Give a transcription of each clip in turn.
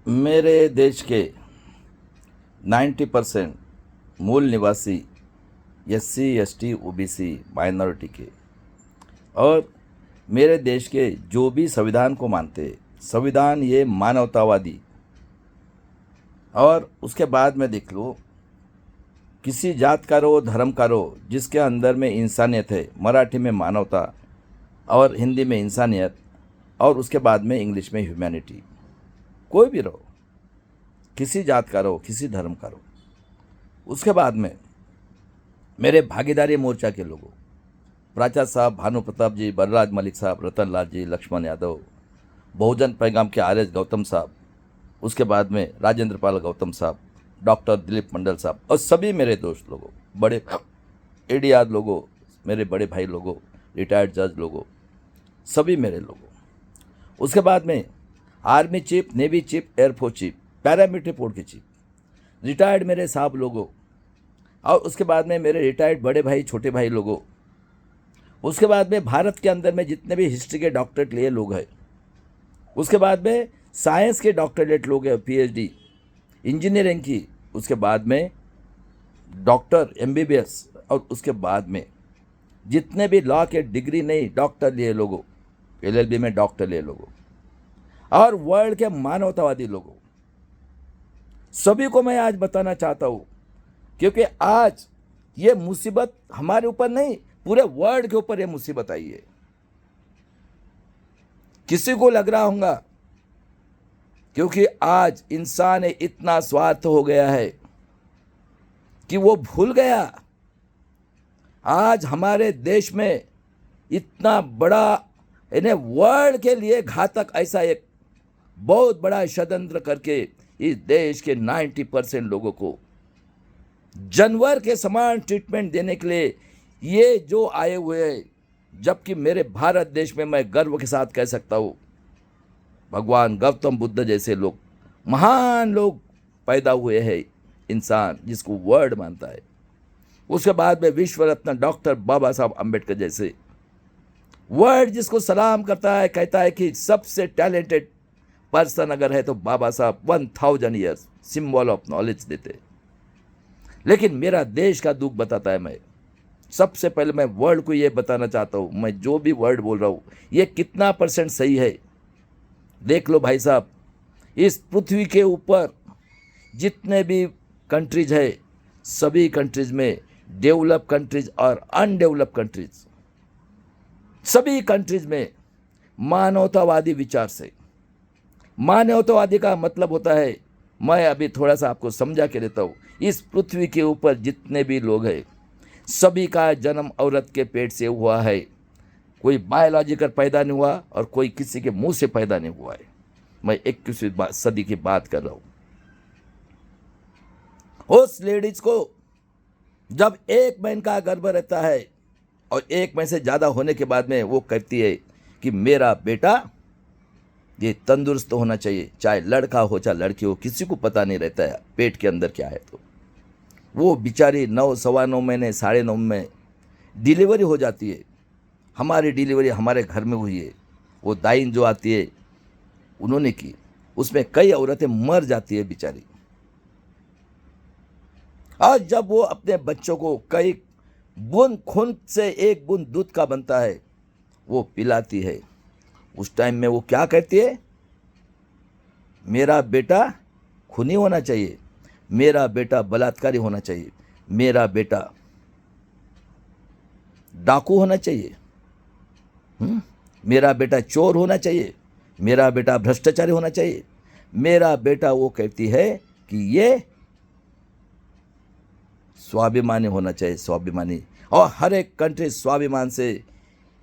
मेरे देश के 90% मूल निवासी एससी एसटी ओबीसी माइनॉरिटी के और मेरे देश के जो भी संविधान को मानते, संविधान ये मानवतावादी। और उसके बाद में देख लो, किसी जात का रो धर्म का रो, जिसके अंदर में इंसानियत है, मराठी में मानवता और हिंदी में इंसानियत और उसके बाद में इंग्लिश में ह्यूमैनिटी। कोई भी रहो, किसी जात का रहो, किसी धर्म का रहो। उसके बाद में मेरे भागीदारी मोर्चा के लोगों, प्राचार्य साहब, भानु प्रताप जी, बलराज मलिक साहब, रतन लाल जी, लक्ष्मण यादव, बहुजन पैगाम के आर एस गौतम साहब, उसके बाद में राजेंद्र पाल गौतम साहब, डॉक्टर दिलीप मंडल साहब और सभी मेरे दोस्त लोगों, बड़े एडीआर लोगों, मेरे बड़े भाई लोगों, रिटायर्ड जज लोगों, सभी मेरे लोगों। उसके बाद में army chief, navy chief, air force chief, paramilitary force के चीफ, रिटायर्ड मेरे साहब लोगों, और उसके बाद में मेरे रिटायर्ड बड़े भाई, छोटे भाई लोगों। उसके बाद में भारत के अंदर में जितने भी हिस्ट्री के डॉक्टरेट लिए लोग हैं, उसके बाद में साइंस के डॉक्टरेट लोग हैं, पीएचडी, इंजीनियरिंग की, उसके बाद में डॉक्टर एमबीबीएस, और उसके बाद में जितने भी लॉ के डिग्री नहीं, डॉक्टर लिए लोगों, एलएलबी में डॉक्टर लिए लोगों, और वर्ल्ड के मानवतावादी लोगों, सभी को मैं आज बताना चाहता हूँ, क्योंकि आज ये मुसीबत हमारे ऊपर नहीं, पूरे वर्ल्ड के ऊपर ये मुसीबत आई है। किसी को लग रहा होगा, क्योंकि आज इंसान इतना स्वार्थ हो गया है कि वो भूल गया आज हमारे देश में इतना बड़ा, यानी वर्ल्ड के लिए घातक ऐसा एक बहुत बड़ा षड्यंत्र करके इस देश के 90% लोगों को जानवर के समान ट्रीटमेंट देने के लिए ये जो आए हुए हैं। जबकि मेरे भारत देश में मैं गर्व के साथ कह सकता हूँ, भगवान गौतम बुद्ध जैसे लोग, महान लोग पैदा हुए हैं, इंसान जिसको वर्ल्ड मानता है। उसके बाद में विश्व रत्न डॉक्टर बाबा साहब अम्बेडकर जैसे वर्ल्ड जिसको सलाम करता है, कहता है कि सबसे टैलेंटेड पर्सन अगर है तो बाबा साहब 1000 ईयर्स सिंबल ऑफ नॉलेज देते। लेकिन मेरा देश का दुख बताता है। मैं सबसे पहले मैं वर्ल्ड को ये बताना चाहता हूँ, मैं जो भी वर्ड बोल रहा हूँ ये कितना % सही है देख लो भाई साहब। इस पृथ्वी के ऊपर जितने भी कंट्रीज है, सभी कंट्रीज में, डेवलप कंट्रीज और अनडेवलप कंट्रीज, सभी कंट्रीज में मानवतावादी विचार से, मानवतावादी का मतलब होता है, मैं अभी थोड़ा सा आपको समझा के देता हूँ। इस पृथ्वी के ऊपर जितने भी लोग हैं, सभी का जन्म औरत के पेट से हुआ है। कोई बायोलॉजिकल पैदा नहीं हुआ और कोई किसी के मुंह से पैदा नहीं हुआ है। मैं 21वीं सदी की बात कर रहा हूँ। उस लेडीज को जब 1 महीने का गर्भ रहता है और 1 महीने से ज़्यादा होने के बाद में वो कहती है कि मेरा बेटा ये तंदुरुस्त होना चाहिए, चाहे लड़का हो चाहे लड़की हो, किसी को पता नहीं रहता है पेट के अंदर क्या है। तो वो बेचारी 9, सवा 9 महीने, 9.5 में डिलीवरी हो जाती है। हमारी डिलीवरी हमारे घर में हुई है। वो दाइन जो आती है उन्होंने की, उसमें कई औरतें मर जाती है बेचारी। और जब वो अपने बच्चों को कई बूंद खून से 1 बूंद दूध का बनता है वो पिलाती है, उस टाइम में वो क्या कहती है, मेरा बेटा खूनी होना चाहिए, मेरा बेटा बलात्कारी होना चाहिए, मेरा बेटा डाकू होना चाहिए, मेरा बेटा चोर होना चाहिए, मेरा बेटा भ्रष्टाचारी होना चाहिए, मेरा बेटा, वो कहती है कि ये स्वाभिमानी होना चाहिए, स्वाभिमानी। और हर एक कंट्री स्वाभिमान से,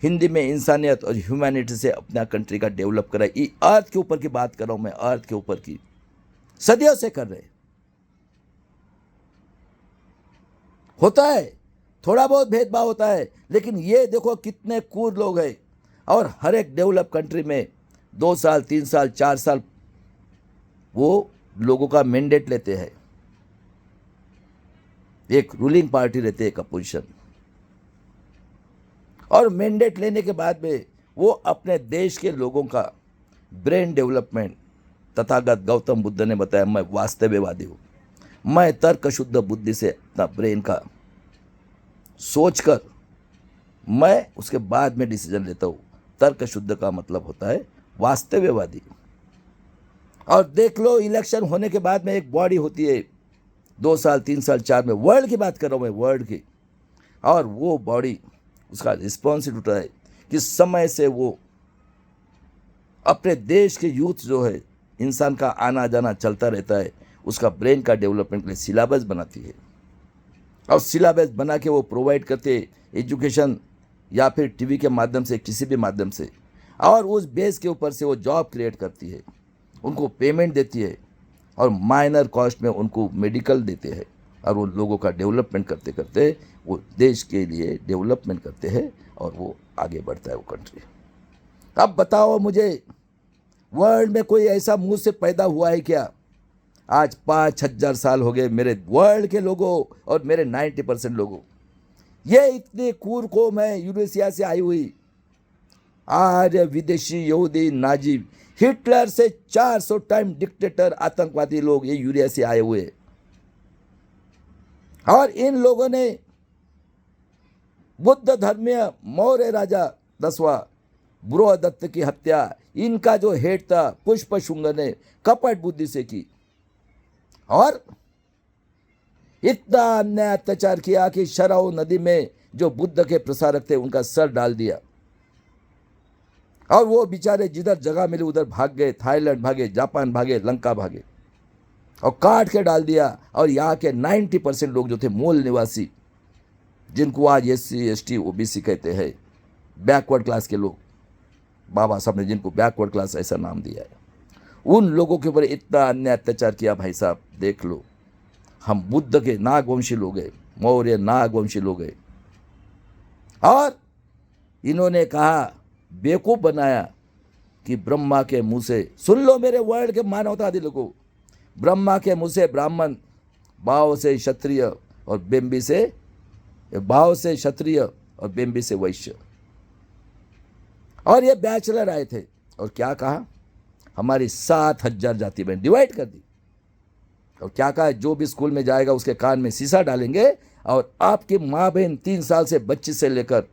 हिंदी में इंसानियत और ह्यूमैनिटी से अपना कंट्री का डेवलप करा। ये अर्थ के ऊपर की बात कर रहा हूं मैं, अर्थ के ऊपर की, सदियों से कर रहे। होता है थोड़ा बहुत भेदभाव होता है, लेकिन ये देखो कितने क्रूर लोग हैं। और हर एक डेवलप कंट्री में 2 साल, 3 साल, 4 साल वो लोगों का मैंडेट लेते हैं। एक रूलिंग पार्टी रहती है, एक अपोजिशन। और मैंडेट लेने के बाद में वो अपने देश के लोगों का ब्रेन डेवलपमेंट, तथागत गौतम बुद्ध ने बताया, मैं वास्तव्यवादी हूँ, मैं तर्क शुद्ध बुद्धि से अपना ब्रेन का सोचकर मैं उसके बाद में डिसीजन लेता हूँ। तर्क शुद्ध का मतलब होता है वास्तव्यवादी। और देख लो, इलेक्शन होने के बाद में एक बॉडी होती है, 2 साल 3 साल 4 में, वर्ल्ड की बात कर रहा हूँ मैं, वर्ल्ड की, और वो बॉडी उसका रिस्पॉन्सिबिलिटी है कि समय से वो अपने देश के यूथ जो है, इंसान का आना जाना चलता रहता है, उसका ब्रेन का डेवलपमेंट के लिए सिलेबस बनाती है, और सिलेबस बना के वो प्रोवाइड करते एजुकेशन या फिर टीवी के माध्यम से, किसी भी माध्यम से, और उस बेस के ऊपर से वो जॉब क्रिएट करती है, उनको पेमेंट देती है, और माइनर कॉस्ट में उनको मेडिकल देते हैं, और उन लोगों का डेवलपमेंट करते करते वो देश के लिए डेवलपमेंट करते हैं, और वो आगे बढ़ता है वो कंट्री। अब बताओ मुझे, वर्ल्ड में कोई ऐसा मुंह से पैदा हुआ है क्या? आज 5,000 साल हो गए मेरे वर्ल्ड के लोगों और मेरे 90% लोगों, ये इतनी कूर कौम है, यूरेशिया से आई हुई, आर्य विदेशी यहूदी नाजी, हिटलर से 400 टाइम डिक्टेटर आतंकवादी लोग ये यूरेशिया से आए हुए, और इन लोगों ने बुद्ध धर्मीय मौर्य राजा 10वां बृहदत्त की हत्या, इनका जो हेड था पुष्पशुंग ने कपट बुद्धि से की, और इतना अन्याय अत्याचार किया कि शराव नदी में जो बुद्ध के प्रसारक थे उनका सर डाल दिया, और वो बेचारे जिधर जगह मिली उधर भाग गए, थाईलैंड भागे, जापान भागे, लंका भागे, और काट के डाल दिया। और यहाँ के 90% लोग जो थे मूल निवासी, जिनको आज SC ST OBC कहते हैं, बैकवर्ड क्लास के लोग, बाबा साहब ने जिनको बैकवर्ड क्लास ऐसा नाम दिया है, उन लोगों के ऊपर इतना अन्याय अत्याचार किया। भाई साहब देख लो, हम बुद्ध के नागवंशी लोग हैं, मौर्य नागवंशी लोग हैं, और इन्होंने कहा, बेवकूफ बनाया कि ब्रह्मा के मुंह से, सुन लो मेरे वर्ल्ड के मानवतावादी लोगों, ब्रह्मा के मुंह से ब्राह्मण, भाव से क्षत्रिय और बेम्बी से, भाव से क्षत्रिय और बेम्बी से वैश्य, और ये बैचलर आए थे, और क्या कहा, हमारी 7,000 जाति में डिवाइड कर दी, और क्या कहा, जो भी स्कूल में जाएगा उसके कान में शीशा डालेंगे, और आपकी माँ बहन 3 साल से बच्ची से लेकर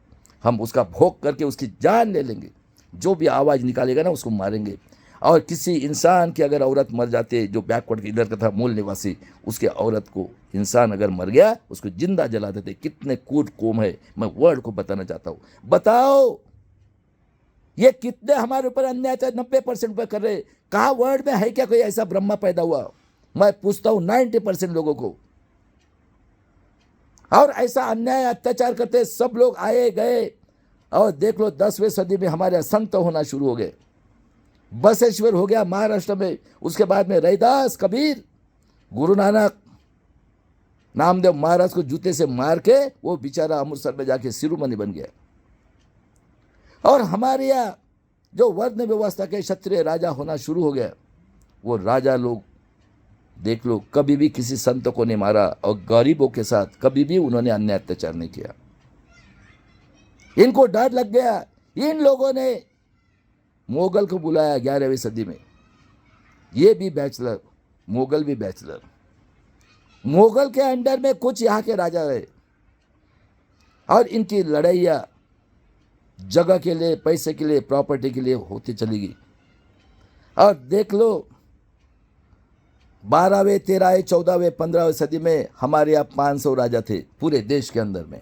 हम उसका भोग करके उसकी जान ले लेंगे, जो भी आवाज़ निकालेगा ना उसको मारेंगे। और किसी इंसान की अगर औरत मर जाती है, जो बैकवर्ड इधर का था मूल निवासी, उसके औरत को, इंसान अगर मर गया उसको जिंदा जला देते। कितने कूट कौम है, मैं वर्ल्ड को बताना चाहता हूँ। बताओ ये कितने हमारे ऊपर अन्याय 90% पर कर रहे। कहाँ वर्ल्ड में है क्या कोई ऐसा ब्रह्मा पैदा हुआ? मैं पूछता हूँ 90% लोगों को, और ऐसा अन्याय अत्याचार करते सब लोग आए गए। और देख लो 10वीं सदी में हमारे संत होना शुरू हो गए। बसवेश्वर हो गया महाराष्ट्र में, उसके बाद में रैदास, कबीर, गुरु नानक, नामदेव महाराज को जूते से मार के वो बेचारा अमृतसर में जाके शिरोमणि बन गया। और हमारे यहाँ जो वर्ण व्यवस्था के क्षत्रिय राजा होना शुरू हो गया, वो राजा लोग देख लो कभी भी किसी संत को नहीं मारा, और गरीबों के साथ कभी भी उन्होंने अन्याय अत्याचार नहीं किया। इनको डर लग गया। इन लोगों ने मुगल को बुलाया 11वीं सदी में, ये भी बैचलर, मुगल भी बैचलर। मुगल के अंडर में कुछ यहाँ के राजा रहे, और इनकी लड़ाइयाँ जगह के लिए, पैसे के लिए, प्रॉपर्टी के लिए होती चली गई। और देख लो 12वें, 13वें, 14वें, 15वें सदी में हमारे यहाँ 500 राजा थे पूरे देश के अंदर में,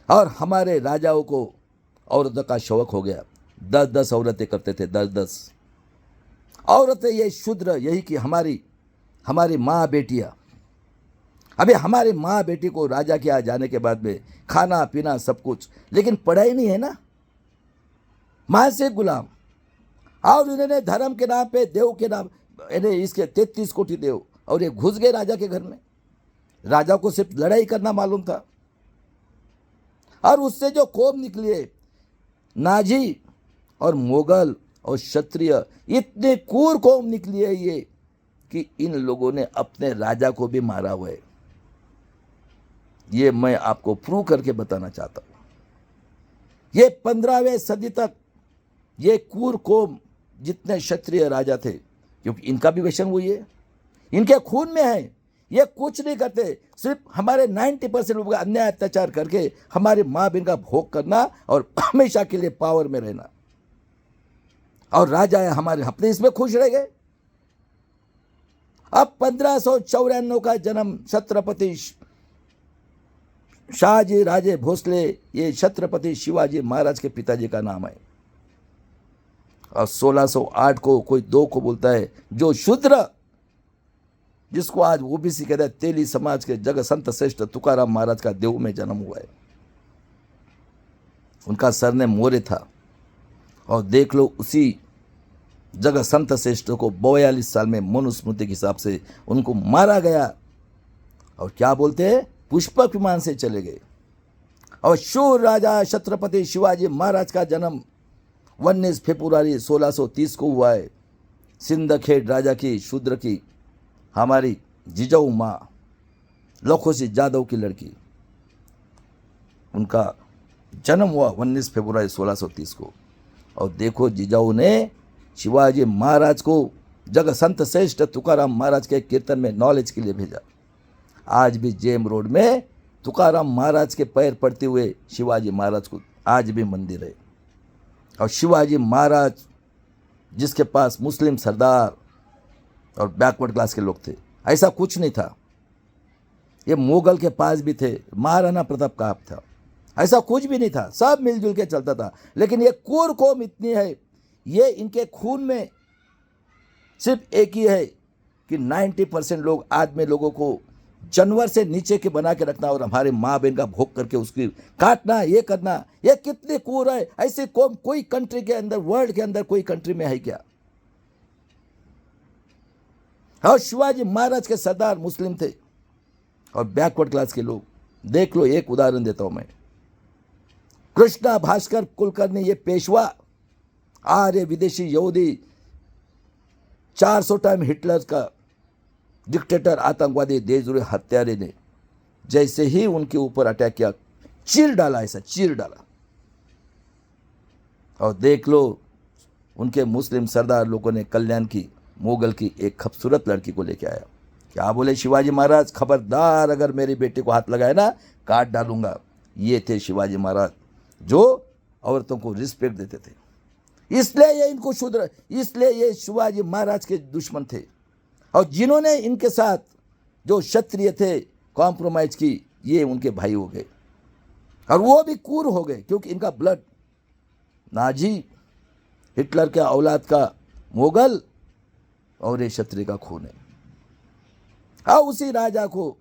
और हमारे राजाओं को औरतों का शौक हो गया। 10-10 औरतें करते थे, 10-10 औरतें। ये शूद्र, यही कि हमारी माँ बेटियाँ, अभी हमारी माँ बेटी को राजा के यहाँ जाने के बाद में खाना पीना सब कुछ, लेकिन पढ़ाई नहीं है ना, माँ से गुलाम। और इन्होंने धर्म के नाम पे, देव के नाम, इन्हें इसके 33 कोटि देव, और ये घुस गए राजा के घर में। राजा को सिर्फ लड़ाई करना मालूम था, और उससे जो कौम निकली है, नाजी और मुगल और क्षत्रिय, इतने क्रूर कौम निकली है ये, कि इन लोगों ने अपने राजा को भी मारा हुआ है। ये मैं आपको प्रूव करके बताना चाहता हूं। ये 15वें सदी तक ये क्रूर कौम, जितने क्षत्रिय राजा थे, क्योंकि इनका भी वेशन वही है, इनके खून में है। ये कुछ नहीं करते, सिर्फ हमारे 90% लोगों का अन्याय अत्याचार करके हमारे माँ बहन का भोग करना और हमेशा के लिए पावर में रहना। और राजा है हमारे अपने इसमें खुश रह गए। अब 1594 का जन्म छत्रपति शाहजी राजे भोसले, ये छत्रपति शिवाजी महाराज के पिताजी का नाम है। और 1608 को कोई 2 को बोलता है, जो शूद्र, जिसको आज ओबीसी कहते हैं, तेली समाज के जगत संत श्रेष्ठ तुकाराम महाराज का देव में जन्म हुआ है। उनका सरनेम मोरे था। और देख लो, उसी जगत संत श्रेष्ठ को 42 साल में मनुस्मृति के हिसाब से उनको मारा गया। और क्या बोलते हैं, पुष्पक विमान से चले गए। और शूर राजा छत्रपति शिवाजी महाराज का जन्म 19 फरवरी 1630 को हुआ है। सिंदखेड़ राजा की शूद्र की हमारी जिजाऊ माँ लखोसी जादव की लड़की, उनका जन्म हुआ 19 फरवरी 1630 को। और देखो, जिजाऊ ने शिवाजी महाराज को जगत संत श्रेष्ठ तुकाराम महाराज के कीर्तन में नॉलेज के लिए भेजा। आज भी जेम रोड में तुकाराम महाराज के पैर पड़ते हुए शिवाजी महाराज को आज भी मंदिर है। और शिवाजी महाराज, जिसके पास मुस्लिम सरदार और बैकवर्ड क्लास के लोग थे, ऐसा कुछ नहीं था। ये मुगल के पास भी थे, महाराणा प्रताप का आप था, ऐसा कुछ भी नहीं था, सब मिलजुल के चलता था। लेकिन ये कूर कौम इतनी है, ये इनके खून में सिर्फ एक ही है कि 90% लोग आदमी लोगों को जानवर से नीचे के बना के रखना और हमारे माँ बहन का भोग करके उसकी काटना, ये करना। ये कितनी कूर है। ऐसी कौम कोई कंट्री के अंदर, वर्ल्ड के अंदर कोई कंट्री में है क्या? और शिवाजी महाराज के सरदार मुस्लिम थे और बैकवर्ड क्लास के लोग। देख लो, एक उदाहरण देता हूं मैं। कृष्णा भास्कर कुलकर्णी, ये पेशवा, आर्य विदेशी यहूदी, 400 टाइम हिटलर का डिक्टेटर, आतंकवादी, देशद्रोही हत्यारे ने जैसे ही उनके ऊपर अटैक किया, चीर डाला, ऐसा चीर डाला। और देख लो, उनके मुस्लिम सरदार लोगों ने कल्याण की, मुगल की एक खूबसूरत लड़की को लेके आया। क्या बोले शिवाजी महाराज, खबरदार अगर मेरी बेटी को हाथ लगाए ना, काट डालूंगा। ये थे शिवाजी महाराज, जो औरतों को रिस्पेक्ट देते थे। इसलिए ये इनको शूद्र, इसलिए ये शिवाजी महाराज के दुश्मन थे। और जिन्होंने इनके साथ, जो क्षत्रिय थे, कॉम्प्रोमाइज की, ये उनके भाई हो गए। और वो भी कूर हो गए, क्योंकि इनका ब्लड नाजी, हिटलर के औलाद का मुगल, और ये क्षत्रिय का खून है। और उसी राजा को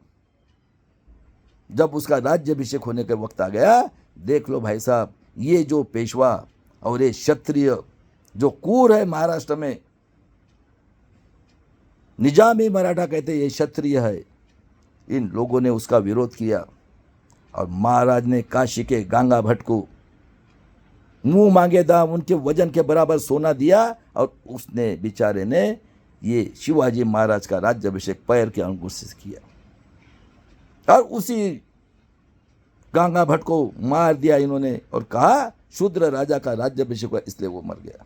जब उसका राज्याभिषेक होने के वक्त आ गया, देख लो भाई साहब, ये जो पेशवा और ये क्षत्रिय जो कूर है महाराष्ट्र में, निजामी मराठा कहते ये क्षत्रिय है, इन लोगों ने उसका विरोध किया। और महाराज ने काशी के गंगा भट्ट को मुंह मांगे दाम, उनके वजन के बराबर सोना दिया, और उसने बेचारे ने ये शिवाजी महाराज का राज्याभिषेक पैर के अंगूठ से किया। और उसी गंगा भट्ट को मार दिया इन्होंने और कहा शूद्र राजा का राज्याभिषेक हुआ, इसलिए वो मर गया।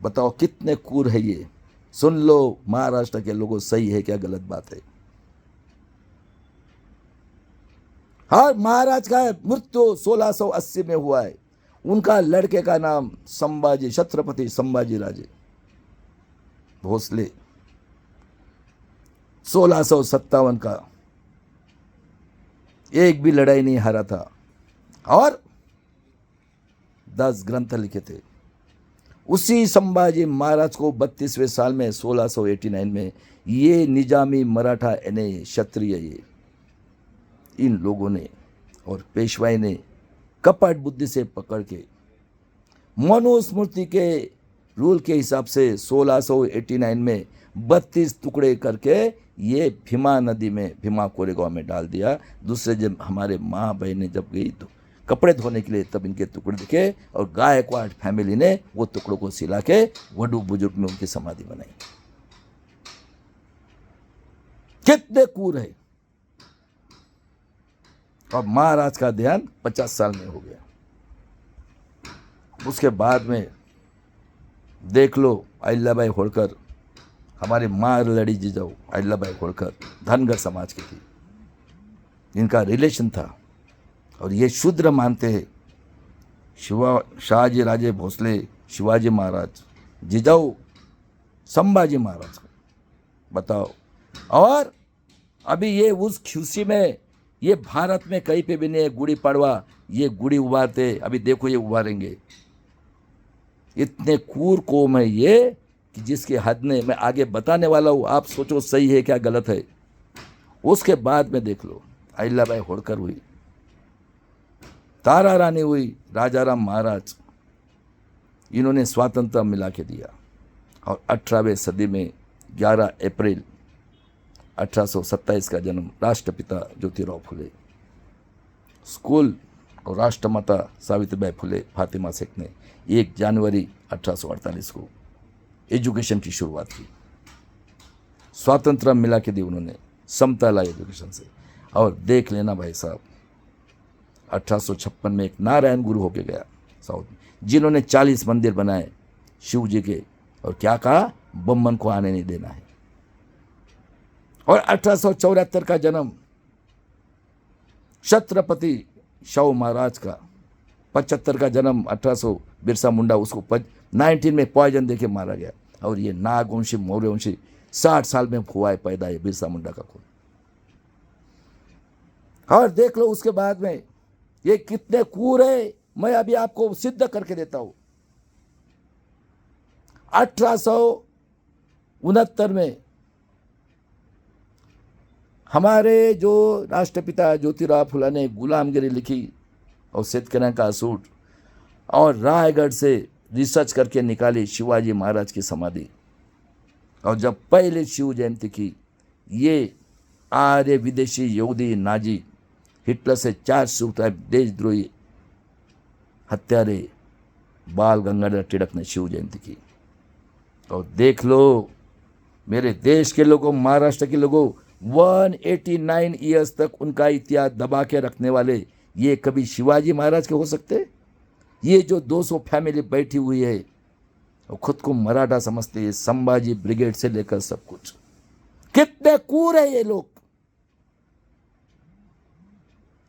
बताओ कितने कूर है ये। सुन लो महाराष्ट्र के लोगों, सही है क्या गलत बात है? हाँ, महाराज का मृत्यु 1680 में हुआ है। उनका लड़के का नाम संभाजी, छत्रपति संभाजी राजे भोसले, 1657 का, एक भी लड़ाई नहीं हारा था और 10 ग्रंथ लिखे थे। उसी संभाजी महाराज को 32वें साल में 1689 में ये निजामी मराठा यानी क्षत्रिय, ये इन लोगों ने और पेशवाई ने कपट बुद्धि से पकड़ के मनुस्मृति के रूल के हिसाब से 1689 में 32 टुकड़े करके ये भीमा नदी में, भीमा कोरेगांव में डाल दिया। दूसरे जब हमारे माँ बहनें जब गई तो कपड़े धोने के लिए, तब इनके टुकड़े दिखे और गायकवाड़ फैमिली ने वो टुकड़ों को सिला के वडू बुजुर्ग में उनकी समाधि बनाई। कितने कूर है। और महाराज का ध्यान 50 साल में हो गया। उसके बाद में देख लो अहिल्याबाई होलकर हमारे मार लड़ी जिजाऊ अहिल्याबाई होळकर धनगर समाज की थी, इनका रिलेशन था और ये शूद्र मानते हैं। शहाजी राजे भोसले, शिवाजी महाराज, जिजाऊ संभाजी महाराज को बताओ। और अभी ये उस खुशी में ये भारत में कहीं पे भी नहीं है गुड़ी पड़वा, ये गुड़ी उभारते, अभी देखो ये उभारेंगे। इतने क्रूर कौम है ये कि जिसके हद ने मैं आगे बताने वाला हूँ, आप सोचो सही है क्या गलत है। उसके बाद में देख लो अहिल्याबाई होळकर हुई, तारा रानी हुई, राजाराम महाराज, इन्होंने स्वातंत्र मिला के दिया। और 18वीं सदी में 11 अप्रैल 1827 का जन्म राष्ट्रपिता ज्योतिराव फुले, स्कूल और राष्ट्रमाता सावित्रीबाई फुले फातिमा शेख ने 1 जनवरी 1848 को एजुकेशन की शुरुआत की। स्वातंत्र मिला के दी उन्होंने, समता लाई एजुकेशन से। और देख लेना भाई साहब, 1856 में एक नारायण गुरु होके गया साउथ में, जिन्होंने 40 मंदिर बनाए शिव जी के, और क्या कहा, बम्बन को आने नहीं देना है। और 1874 का जन्म छत्रपति शाहू महाराज का, 75 का जन्म 1800 बिरसा मुंडा, उसको 19 में पॉइजन देके मारा गया। और ये नागवंशी मौर्यवंशी 60 साल में हुआ है पैदा, है बिरसा मुंडा का खून। और देख लो उसके बाद में ये कितने क्रूर है, मैं अभी आपको सिद्ध करके देता हूं। 1869 में हमारे जो राष्ट्रपिता ज्योतिराव फुले ने गुलामगिरी लिखी और शेतकऱ्यांचा का असूट, और रायगढ़ से रिसर्च करके निकाली शिवाजी महाराज की समाधि। और जब पहले शिव जयंती की, ये आर्य विदेशी यहूदी नाजी हिटलर से 400 देशद्रोही हत्यारे बाल गंगाधर तिलक ने शिव जयंती की। और देख लो मेरे देश के लोगों, महाराष्ट्र के लोगों, 189 ईयर्स तक उनका इतिहास दबा के रखने वाले ये कभी शिवाजी महाराज के हो सकते? ये जो 200 फैमिली बैठी हुई है और खुद को मराठा समझते हैं, संभाजी ब्रिगेड से लेकर सब कुछ, कितने क्रूर है ये लोग,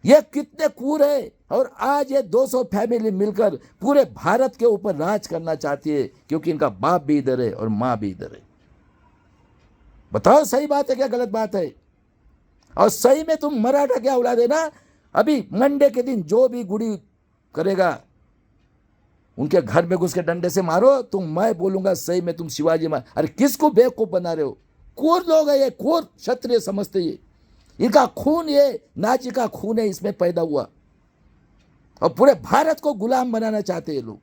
ये कितने क्रूर है। और आज ये 200 फैमिली मिलकर पूरे भारत के ऊपर राज करना चाहती है, क्योंकि इनका बाप भी इधर है और मां भी इधर है। बताओ सही बात है क्या गलत बात है? और सही में तुम मराठा क्या औलाद है ना, अभी मंडे के दिन जो भी गुड़ी करेगा उनके घर में घुस के डंडे से मारो, तुम, मैं बोलूंगा सही में तुम शिवाजी अरे किसको बेवकूफ बना रहे हो? क्रूर लोग है ये, क्रूर क्षत्रिय समझते ये, इनका खून ये नाजी का खून है, इसमें पैदा हुआ, और पूरे भारत को गुलाम बनाना चाहते हैं लोग।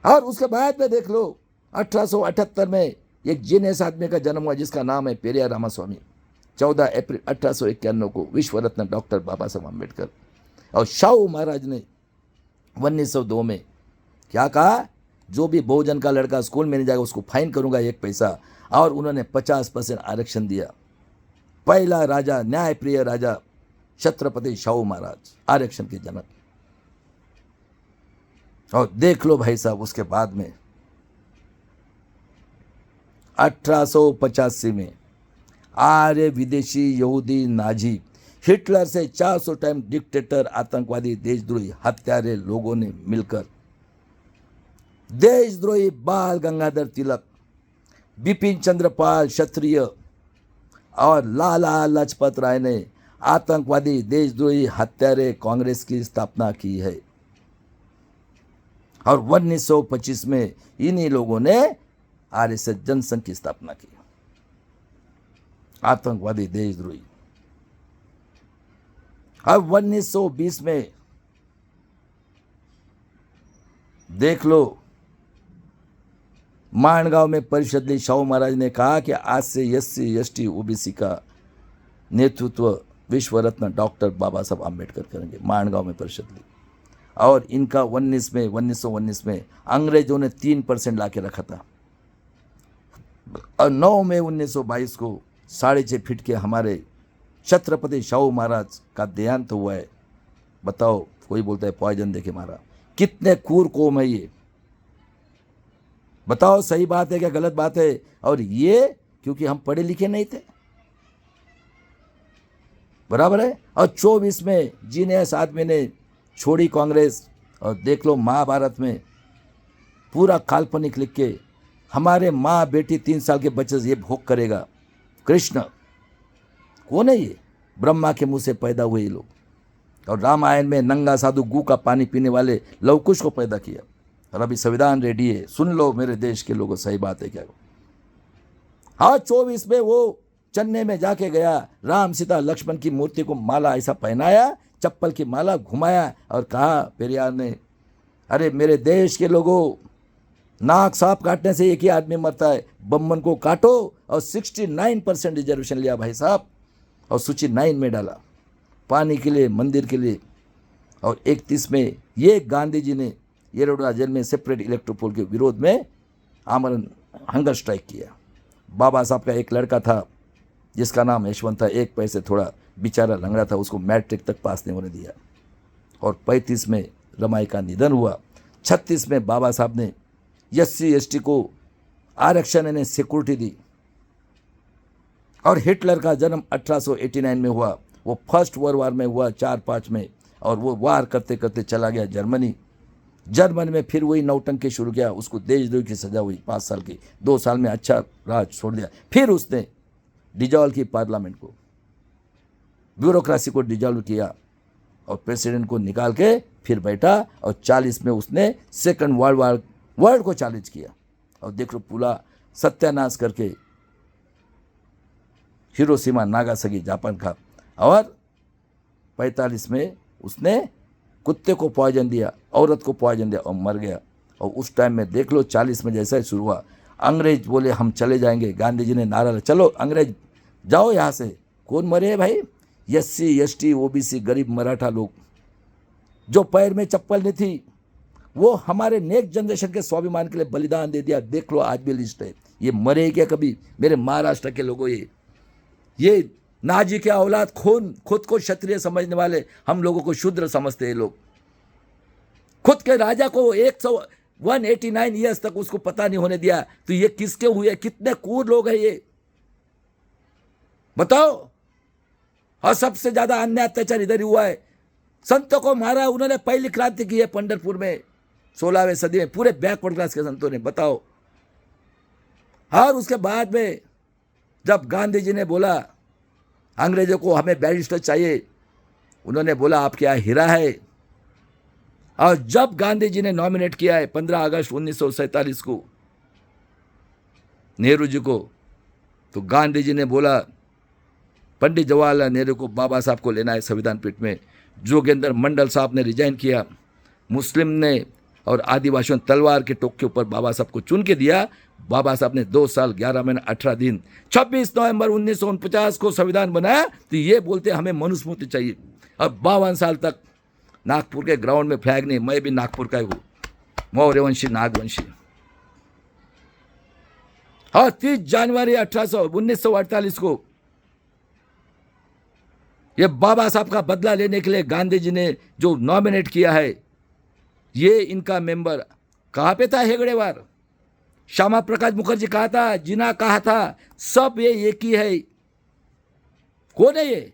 और उसके बाद में देख लो 1878 में एक जीनियस आदमी का जन्म हुआ जिसका नाम है पेरियार रामास्वामी। 14 अप्रैल 1891 को विश्व रत्न डॉक्टर बाबा साहब अम्बेडकर। और शाहू महाराज ने 1902 में क्या कहा, जो भी बहुजन का लड़का स्कूल में नहीं जाएगा उसको फाइन करूंगा 1 पैसा। और उन्होंने 50% आरक्षण दिया। पहला राजा, न्यायप्रिय राजा छत्रपति शाहू महाराज, आरक्षण के जनक। और देख लो भाई साहब उसके बाद में 1885 में आर्य विदेशी यहूदी नाजी हिटलर से 400 टाइम डिक्टेटर, आतंकवादी, देशद्रोही, हत्यारे लोगों ने मिलकर देशद्रोही बाल गंगाधर तिलक, बिपिन चंद्र पाल क्षत्रिय और लाला लाजपत राय ने आतंकवादी, देशद्रोही, हत्यारे कांग्रेस की स्थापना की है। और 1925 में इन्हीं लोगों ने आरएसएस जनसंघ की स्थापना की। आतंकवादी, देशद्रोही। अब 1920 में देख लो, माणगांव में परिषद ली। शाहू महाराज ने कहा कि आज से एससी एसटी ओबीसी का नेतृत्व विश्व रत्न डॉक्टर बाबा साहब अम्बेडकर करेंगे। माणगांव में परिषद ली। और इनका 1919 में अंग्रेजों ने 3% ला के रखा था। और 9 मई 1922 को 6.5 फीट के हमारे छत्रपति शाहू महाराज का देहांत हुआ है। बताओ, कोई बोलता है पॉइजन देके मारा। कितने क्रूर कौम है ये। बताओ सही बात है क्या गलत बात है? और ये क्योंकि हम पढ़े लिखे नहीं थे, बराबर है। और 24 में जीनियस आदमी ने छोड़ी कांग्रेस, और देख लो महाभारत में पूरा काल्पनिक लिख के, हमारे माँ बेटी 3 साल के बच्चे से ये भोग करेगा। कृष्ण कौन है ये? ब्रह्मा के मुंह से पैदा हुए ये लोग। और रामायण में नंगा साधु गू का पानी पीने वाले लवकुश को पैदा किया। और अभी संविधान रेडी है, सुन लो मेरे देश के लोगों, सही बात है क्या? हाँ, 24 में वो चन्नई में जाके गया, राम सीता लक्ष्मण की मूर्ति को माला ऐसा पहनाया, चप्पल की माला घुमाया, और कहा पेरियार ने, अरे मेरे देश के लोगों, नाक सांप काटने से एक ही आदमी मरता है, बम्बन को काटो। और 69% रिजर्वेशन लिया भाई साहब, और सूची 9 में डाला, पानी के लिए, मंदिर के लिए। और 31 में ये गांधी जी ने येरवडा जेल में सेपरेट इलेक्ट्रोपोल के विरोध में आमरण हंगर स्ट्राइक किया। बाबा साहब का एक लड़का था जिसका नाम यशवंत था, 1 पैसे थोड़ा बेचारा लंगड़ा था, उसको मैट्रिक तक पास नहीं होने दिया। और 35 में रमाई का निधन हुआ। 36 में बाबा साहब ने SC ST को आरक्षण ने सिक्योरिटी दी। और हिटलर का जन्म 1889 में हुआ, वो फर्स्ट वर्ल्ड वार में हुआ 4-5 में, और वो वार करते करते चला गया जर्मनी में। फिर वही नौटंकी शुरू किया, उसको देशद्रोह की सजा हुई 5 साल की। 2 साल में अच्छा राज छोड़ दिया। फिर उसने डिजॉल्व की पार्लियामेंट को, ब्यूरोक्रेसी को डिजॉल्व किया, और प्रेसिडेंट को निकाल के फिर बैठा। और 40 में उसने सेकंड वर्ल्ड को चैलेंज किया, और देख लो पूरा सत्यानाश करके हिरोशिमा नागासाकी जापान का। और 45 में उसने कुत्ते को पॉइजन दिया, औरत को पॉइजन दिया, और मर गया। और उस टाइम में देख लो 40 में जैसा ही शुरू हुआ, अंग्रेज बोले हम चले जाएंगे, गांधी जी ने नारा लगाया, चलो अंग्रेज जाओ यहाँ से। कौन मरे है भाई? SC ST OBC गरीब मराठा लोग, जो पैर में चप्पल नहीं थी, वो हमारे नेक्स्ट जनरेशन के स्वाभिमान के लिए बलिदान दे दिया। देख लो आज भी लिस्ट है। ये मरे क्या कभी? मेरे महाराष्ट्र के लोगों, ये नाजी के औलाद, खुद को क्षत्रिय समझने वाले हम लोगों को शूद्र समझते हैं लोग। खुद के राजा को 189 ईयर्स तक उसको पता नहीं होने दिया, तो ये किसके हुए? कितने क्रूर लोग हैं ये, बताओ। और सबसे ज्यादा अन्याय अत्याचार इधर ही हुआ है। संतों को मारा, उन्होंने पहली क्रांति की है पंढरपुर में 16वीं सदी में, पूरे बैकवर्ड क्लास के संतों ने, बताओ। और उसके बाद में जब गांधी जी ने बोला अंग्रेजों को हमें बैरिस्टर चाहिए, उन्होंने बोला आप क्या हीरा है। और जब गांधी जी ने नॉमिनेट किया है 15 अगस्त 1947 को नेहरू जी को, तो गांधी जी ने बोला पंडित जवाहरलाल नेहरू को, बाबा साहब को लेना है संविधान पीठ में। जोगेंद्र मंडल साहब ने रिजाइन किया, मुस्लिम ने और आदिवासियों ने तलवार के टोक के ऊपर बाबा साहब को चुन के दिया। बाबा साहब ने 2 साल 11 महीने 18 दिन 26 नवंबर 1949 को संविधान बनाया। तो ये बोलते हमें मनुस्मृति चाहिए। अब 52 साल तक नागपुर के ग्राउंड में फ्लैग नहीं। मैं भी नागपुर का हूँ, मौर्यवंशी नागवंशी। और 30 जनवरी 1948 को ये बाबा साहब का बदला लेने के लिए गांधी जी ने जो नॉमिनेट किया है, ये इनका मेंबर कहाँ पे था? हेगड़ेवार, श्यामा प्रकाश मुखर्जी कहा था, जिना कहा था, सब ये एक ही है। कौन है ये?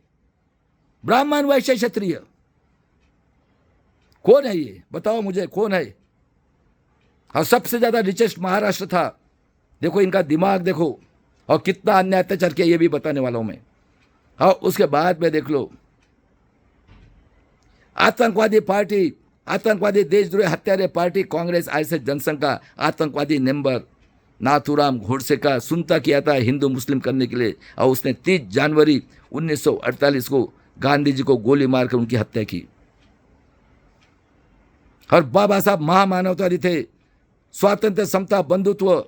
ब्राह्मण वैश्य क्षत्रिय, कौन है ये? बताओ मुझे कौन है? और सबसे ज्यादा रिचेस्ट महाराष्ट्र था। देखो इनका दिमाग देखो, और कितना अन्याय अत्याचार किया ये भी बताने वाला हूं मैं। और उसके बाद में देख लो आतंकवादी पार्टी, आतंकवादी देशद्रोही हत्यारे पार्टी कांग्रेस ISS जनसंघ का आतंकवादी मेंबर नाथूराम गोडसे का सुनता किया था हिंदू मुस्लिम करने के लिए। और उसने 30 जनवरी 1948 को गांधी जी को गोली मारकर उनकी हत्या की। और बाबा साहब महामानवतावादी थे, स्वातंत्र समता बंधुत्व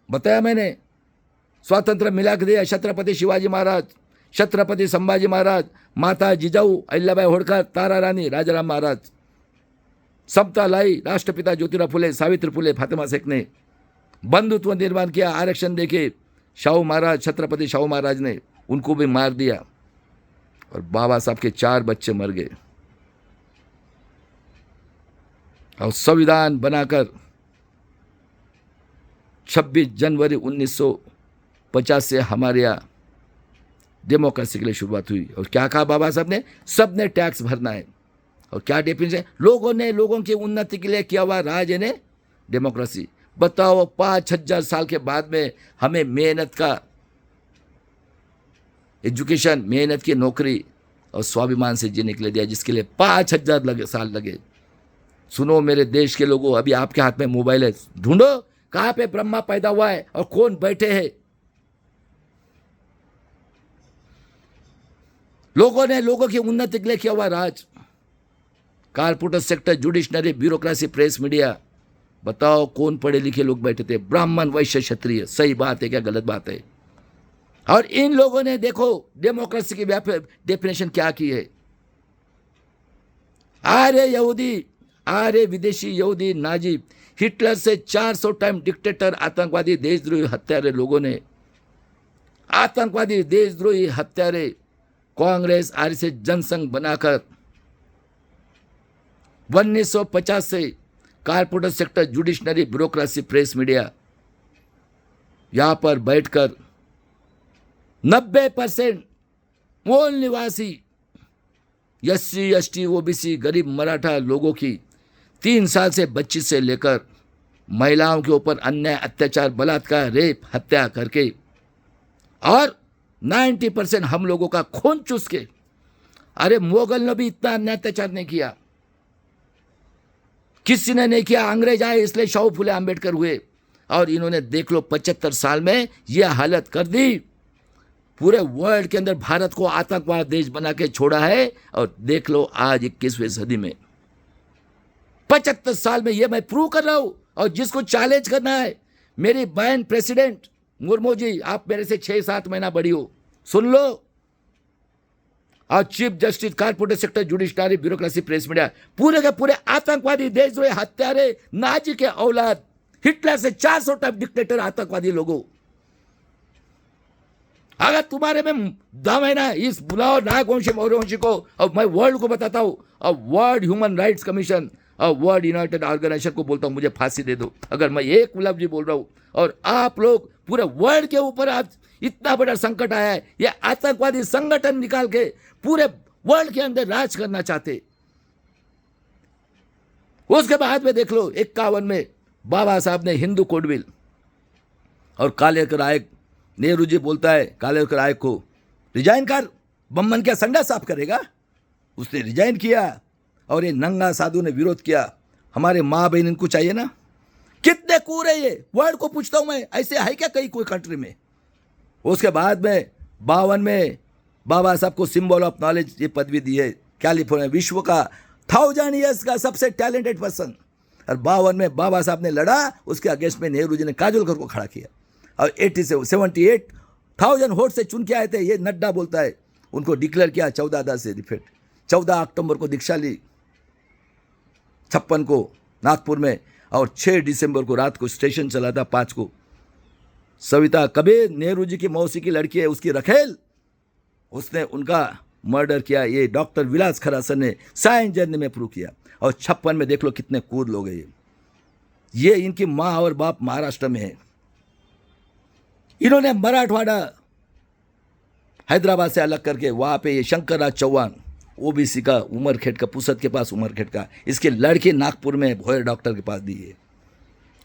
बताया मैंने, स्वातंत्र मिला के दिया। छत्रपति शिवाजी महाराज, छत्रपति संभाजी महाराज, माता जिजाऊ अहिल्याबाई होळकर, तारा रानी, राजाराम महाराज, समता लाई राष्ट्रपिता ज्योतिराव फुले, सावित्री फुले, फातिमा शेख ने बंधुत्व निर्माण किया। आरक्षण देके शाहू महाराज, छत्रपति शाहू महाराज ने उनको भी मार दिया। और बाबा साहब के 4 बच्चे मर गए। और संविधान बनाकर 26 जनवरी 1950 से हमारे यहाँ डेमोक्रेसी के लिए शुरुआत हुई। और क्या कहा बाबा साहब ने? सबने टैक्स भरना है। और क्या डेफिनेशन? लोगों ने लोगों की उन्नति के लिए किया हुआ राज है डेमोक्रेसी। बताओ 5000 साल के बाद में हमें मेहनत का एजुकेशन, मेहनत की नौकरी और स्वाभिमान से जीने के लिए दिया, जिसके लिए 5000 साल लगे। सुनो मेरे देश के लोगों, अभी आपके हाथ में मोबाइल है, ढूंढो कहां पे ब्रह्मा पैदा हुआ है और कौन बैठे हैं। लोगों ने लोगों की उन्नति के लिए किया हुआ राज। Corporate sector, judiciary, bureaucracy, press, media. बताओ कौन पढ़े लिखे लोग बैठे थे? ब्राह्मण, वैश्य, क्षत्रिय। सही बात है क्या गलत बात है? और इन लोगों ने देखो डेमोक्रेसी की डेफिनेशन क्या की है। आर्य यहूदी, आर्य विदेशी यहूदी, नाजी, हिटलर से 400 टाइम डिक्टेटर, आतंकवादी, देशद्रोही, हत्यारे लोगों ने, आतंकवादी, देशद्रोही, हत्यारे कांग्रेस आरएसएस जनसंघ बनाकर 1950 से corporate sector, judiciary, bureaucracy, press, media, यहां पर बैठकर 90% मूल निवासी एससी, एसटी, ओबीसी, गरीब मराठा लोगों की 3 साल से बच्ची से लेकर महिलाओं के ऊपर अन्याय, अत्याचार, बलात्कार, रेप, हत्या करके और 90% हम लोगों का खून चूस के। अरे मुगल ने भी इतना अन्याय अत्याचार नहीं किया, किसी ने नहीं किया। अंग्रेज आए इसलिए शाहू फुले अंबेडकर हुए। और इन्होंने देख लो 75 साल में यह हालत कर दी। पूरे वर्ल्ड के अंदर भारत को आतंकवाद देश बना के छोड़ा है। और देख लो आज 21वीं सदी में 75 साल में यह मैं प्रूव कर रहा हूं। और जिसको चैलेंज करना है, मेरी बहन प्रेसिडेंट मुर्मू जी, आप मेरे से 6-7 महीना बड़ी हो, सुन लो। और chief justice, corporate sector, judiciary, bureaucracy, press, media, पूरे के पूरे आतंकवादी, देशद्रोही, हत्यारे, नाजी के औलाद, हिटलर से 400 टाइप डिक्टेटर, आतंकवादी लोगों। अगर तुम्हारे में दम है ना, इस बुलाओ नागवंशी, मौर्यवंशी को, और मैं वर्ल्ड को बताता हूं, और वर्ल्ड ह्यूमन राइट्स कमीशन और वर्ल्ड यूनाइटेड ऑर्गेनाइजेशन को बोलता हूं मुझे फांसी दे दो अगर मैं एक लफ्ज भी बोल रहा हूं। और आप लोग पूरे वर्ल्ड के ऊपर आज इतना बड़ा संकट आया है, ये आतंकवादी संगठन निकाल के पूरे वर्ल्ड के अंदर राज करना चाहते। उसके बाद में देख लो 51 में बाबा साहब ने हिंदू कोड बिल, और कालेकर आयोग, नेहरू जी बोलता है कालेकर आयोग को रिजाइन कर, बम्बन क्या संडा साफ करेगा? उसने रिजाइन किया। और ये नंगा साधु ने विरोध किया। हमारे माँ बहन इनको चाहिए ना? कितने कूर है ये, वर्ल्ड को पूछता हूं मैं, ऐसे है क्या कहीं कोई कंट्री में? उसके बाद में 52 में बाबा साहब को सिंबल ऑफ नॉलेज ये पदवी दी है। कैलिफोर्निया विश्व का 1000 ईयर्स का सबसे टैलेंटेड पर्सन। और 52 में बाबा साहब ने लड़ा, उसके अगेंस्ट में नेहरू जी ने काजोलकर को खड़ा किया। और 78,000 वोट से चुन के आए थे। ये नड्डा बोलता है उनको डिक्लेयर किया 14 से रिफेट। 14 अक्टूबर को दीक्षा ली 56 को नागपुर में, और 6 दिसंबर को रात को स्टेशन चला था 5 को। सविता कबीर, नेहरू जी की मौसी की लड़की है, उसकी रखेल, उसने उनका मर्डर किया। ये डॉक्टर विलास खरासन ने साइंस जर्नी में प्रूव किया। और 56 में देख लो कितने कूद लोग हैं ये इनकी माँ और बाप महाराष्ट्र में है। इन्होंने मराठवाड़ा हैदराबाद से अलग करके वहां पे ये शंकरराज चौहान ओबीसी का, उमरखेड़ का, पुसद के पास उमरखेड़ का, इसके लड़के नागपुर में भोयर डॉक्टर के पास दी है।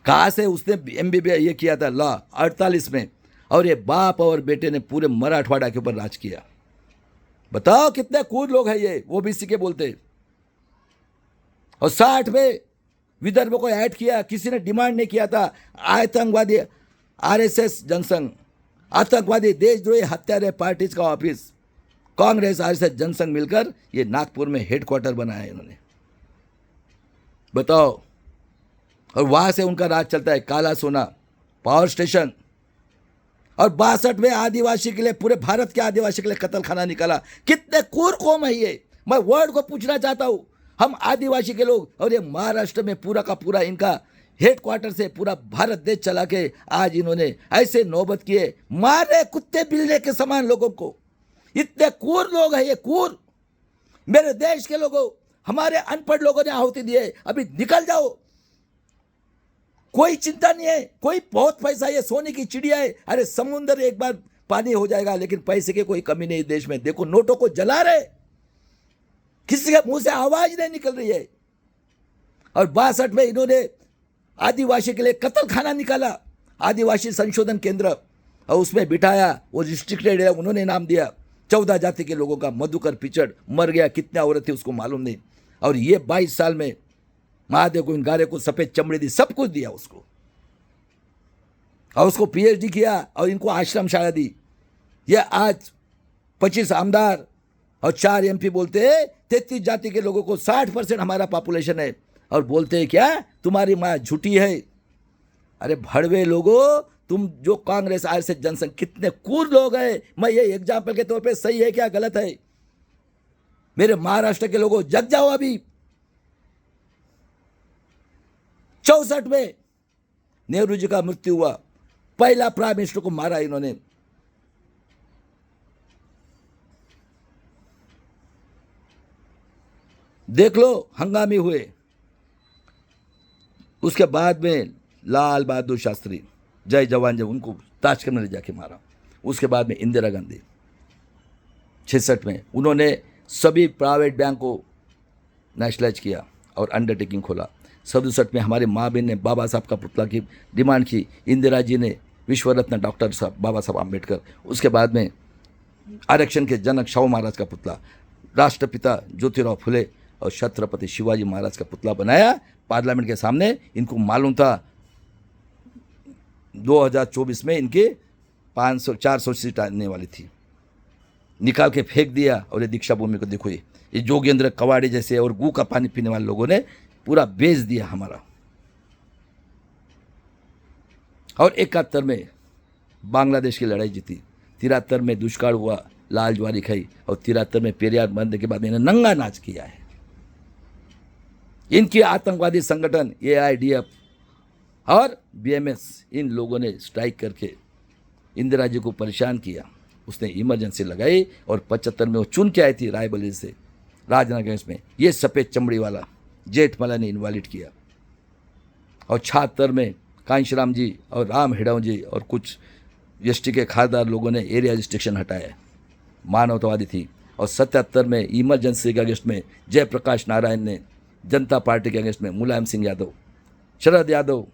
कहाँ से? उसने MBBS ये किया था लॉ 48 में। और ये बाप और बेटे ने पूरे मराठवाड़ा के ऊपर राज किया। बताओ कितने कूद लोग हैं ये, ओबीसी के बोलते। और 60 में विदर्भ को ऐड किया, किसी ने डिमांड नहीं किया था। आतंकवादी आरएसएस जनसंघ, आतंकवादी देशद्रोही हत्यारे पार्टीज का ऑफिस, कांग्रेस आरएसएस जनसंघ मिलकर ये नागपुर में हेडक्वार्टर बनाया है इन्होंने। बताओ। और वहां से उनका राज चलता है। काला सोना पावर स्टेशन। और 62 में आदिवासी के लिए, पूरे भारत के आदिवासी के लिए कत्ल खाना निकाला। कितने कूर कौम है ये, मैं वर्ल्ड को पूछना चाहता हूं। हम आदिवासी के लोग, और ये महाराष्ट्र में पूरा का पूरा इनका हेडक्वार्टर से पूरा भारत देश चला के आज इन्होंने ऐसे नौबत किए, मारे कुत्ते बिल्ले के समान लोगों को। इतने कूर लोग हैं ये, कूर। मेरे देश के लोगों, हमारे अनपढ़ लोगों ने आहुति दी है। अभी निकल जाओ। कोई चिंता नहीं है, कोई बहुत पैसा, ये सोने की चिड़िया है। अरे समुद्र एक बार पानी हो जाएगा, लेकिन पैसे की कोई कमी नहीं देश में। देखो नोटों को जला रहे, किसी के मुंह से आवाज नहीं निकल रही है। और 62 में इन्होंने आदिवासी के लिए कत्ल खाना निकाला, आदिवासी संशोधन केंद्र, और उसमें बिठाया, वो रिस्ट्रिक्टेड है, उन्होंने नाम दिया। 14 जाति के लोगों का मधुकर पिचड़ मर गया, कितने औरत थी उसको मालूम नहीं। और ये 22 साल में महादेव गोविंद गारे को सफेद चमड़ी दी, सब कुछ दिया उसको, और उसको पीएचडी किया, और इनको आश्रम शाला दी। ये आज 25 आमदार और 4 एमपी बोलते हैं 33 जाति के लोगों को 60% हमारा पॉपुलेशन है, और बोलते हैं क्या तुम्हारी माँ झूठी है। अरे भड़वे लोगों, तुम जो कांग्रेस आरएसएस जनसंघ कितने कूद लोग हैं। मैं ये एग्जाम्पल के तौर पे सही है क्या गलत है? मेरे महाराष्ट्र के लोगों जग जाओ। अभी 64 में नेहरू जी का मृत्यु हुआ, पहला प्राइम मिनिस्टर को मारा इन्होंने। देख लो हंगामे हुए। उसके बाद में लाल बहादुर शास्त्री, जय जवान जब, उनको ताशकंद में ले जाके मारा। उसके बाद में इंदिरा गांधी 66 में उन्होंने सभी प्राइवेट बैंक को नेशनलाइज किया और अंडरटेकिंग खोला। 67 में हमारे माँ बहन ने बाबा साहब का पुतला की डिमांड की, इंदिरा जी ने विश्व रत्न डॉक्टर साहब बाबा साहब आम्बेडकर। उसके बाद में आरक्षण के जनक शाहू महाराज का पुतला, राष्ट्रपिता ज्योतिराव फुले और छत्रपति शिवाजी महाराज का पुतला बनाया पार्लियामेंट के सामने। इनको मालूम था 2024 में इनके 400 सीट आने वाली थी, निकाल के फेंक दिया। और ये दीक्षा भूमि को देखो, ये जोगेंद्र कवाड़े जैसे और गू का पानी पीने वाले लोगों ने पूरा बेच दिया हमारा। और 71 में बांग्लादेश की लड़ाई जीती, 73 में दुष्काल हुआ, लाल ज्वारी खाई, और 73 में पेरियार मरने के बाद इन्हें नंगा नाच किया है। इनकी आतंकवादी संगठन AIDF और BMS, इन लोगों ने स्ट्राइक करके इंदिरा जी को परेशान किया। उसने इमरजेंसी लगाई, और 75 में वो चुन के आई थी रायबरेली से राजनगर में, ये सफ़ेद चमड़ी वाला जेठमला ने इनवालिड किया। और 76 में कांशीराम जी और राम हिडाव जी और कुछ एसटी के खासदार लोगों ने एरिया रिस्ट्रिक्शन हटाया, मानवतावादी थी। और 77 में इमरजेंसी के अगेंस्ट में जयप्रकाश नारायण ने, जनता पार्टी के अगेंस्ट में मुलायम सिंह यादव, शरद यादव,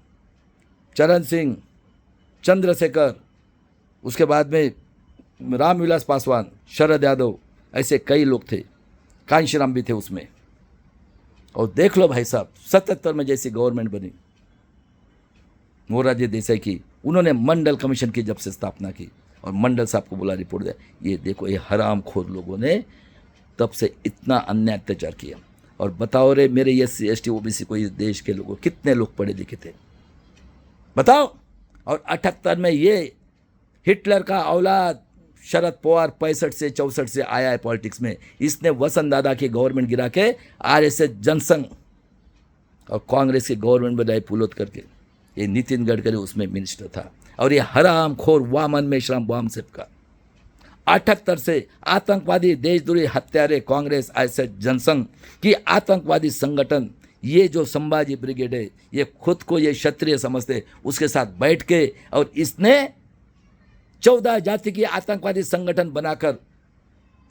चरण सिंह, चंद्रशेखर, उसके बाद में रामविलास पासवान, शरद यादव, ऐसे कई लोग थे, कांशीराम भी थे उसमें। और देख लो भाई साहब, 77 में जैसी गवर्नमेंट बनी मोरारजी देसाई की, उन्होंने मंडल कमीशन की जब से स्थापना की, और मंडल साहब को बोला रिपोर्ट दिया। ये देखो, ये हरामखोर लोगों ने तब से इतना अन्याय अत्याचार किया। और बताओ रे मेरे SC ST OBC को, इस देश के लोगों कितने लोग पढ़े लिखे थे बताओ। और 78 में ये हिटलर का औलाद शरद पवार 65 से 64 से आया है पॉलिटिक्स में। इसने वसंत दादा की गवर्नमेंट गिरा के RSS जनसंघ और कांग्रेस की गवर्नमेंट बनाई पुलोत करके। ये नितिन गडकरी उसमें मिनिस्टर था। और ये हरामखोर वामन मेश्राम वामसेप का 78 से आतंकवादी देशद्रोही हत्यारे कांग्रेस RSS जनसंघ की आतंकवादी संगठन, ये जो संभाजी ब्रिगेड है, ये खुद को ये क्षत्रिय समझते, उसके साथ बैठ के, और इसने 14 जाति की आतंकवादी संगठन बनाकर,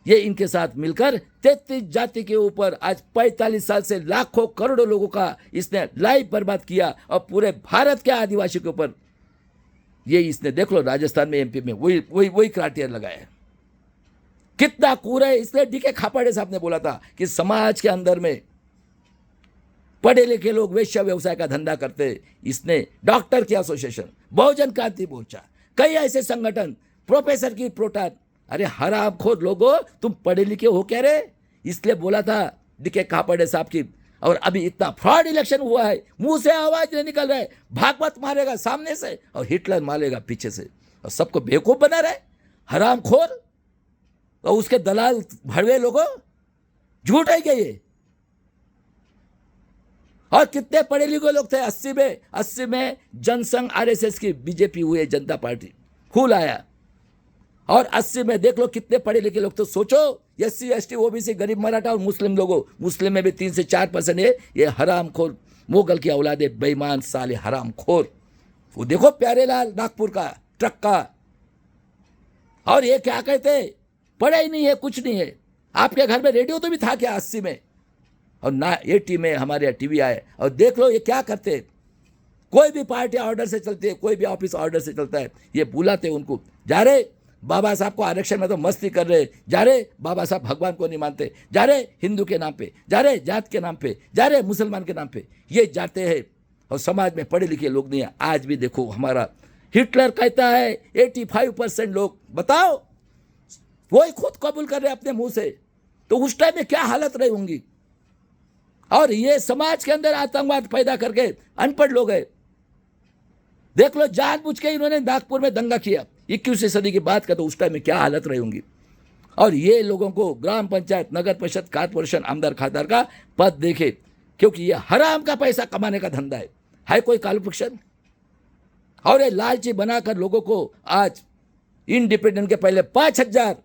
ये इनके साथ मिलकर 33 जाति के ऊपर आज 45 साल से लाखों करोड़ों लोगों का इसने लाइफ बर्बाद किया। और पूरे भारत के आदिवासी के ऊपर ये इसने, देख लो राजस्थान में MP में वही क्राइटेरिया लगाया है। कितना कूड़ा है। इसलिए DK खापाड़े साहब ने बोला था कि समाज के अंदर में पढ़े लिखे लोग वेश्या व्यवसाय का धंधा करते। इसने डॉक्टर की एसोसिएशन, बहुजन क्रांति मोर्चा, कई ऐसे संगठन, प्रोफेसर की प्रोटान, अरे हरामखोर लोगों, तुम पढ़े लिखे हो क्या रे? इसलिए बोला था DK खापाड़े साहब की। और अभी इतना फ्रॉड इलेक्शन हुआ है, मुंह से आवाज नहीं निकल रहा है। भागवत मारेगा सामने से और हिटलर मारेगा पीछे से, और सबको बेवकूफ बना रहा है हरामखोर। और उसके दलाल भड़वे लोगों, झूठ है क्या ये? और कितने पढ़े लिखे लोग थे 80 में जनसंघ RSS की BJP हुई, जनता पार्टी फूल आया। और 80 में देख लो कितने पढ़े लिखे लोग। तो सोचो SC ST OBC गरीब मराठा और मुस्लिम लोगों, मुस्लिम में भी 3 से 4% है। ये हरामखोर मुगल की औलादे, बेईमान साले हराम खोर। वो देखो प्यारेलाल नागपुर का ट्रक का, और ये क्या कहते, पढ़ा ही नहीं है, कुछ नहीं है। आपके घर में रेडियो तो भी था क्या 80 में, और ना 80 में हमारे यहाँ टीवी आए, और देख लो ये क्या करते। कोई भी पार्टी ऑर्डर से चलती है, कोई भी ऑफिस ऑर्डर से चलता है। ये बुलाते उनको, जा रहे बाबा साहब को आरक्षण में तो मस्ती कर रहे, जा रहे बाबा साहब भगवान को नहीं मानते, जा रहे हिंदू के नाम पे, जा रहे जात के नाम पे, जा रहे मुसलमान के नाम पे, ये जाते हैं। और समाज में पढ़े लिखे लोग नहीं है। आज भी देखो हमारा हिटलर कहता है 85% लोग, बताओ वही खुद कबूल कर रहे अपने मुंह से, तो उस टाइम में क्या हालत रही होंगी। और ये समाज के अंदर आतंकवाद पैदा करके अनपढ़ लोग हैं। देख लो जानबूझ के इन्होंने नागपुर में दंगा किया 21वीं सदी की बात का, तो उस टाइम में क्या हालत रही होंगी। और ये लोगों को ग्राम पंचायत, नगर परिषद, कारपोरेशन, आमदार, खासदार का पद देखे, क्योंकि ये हराम का पैसा कमाने का धंधा है कोई क्वालिफिकेशन। और ये लालची बनाकर लोगों को आज इंडिपेंडेंट के पहले 5000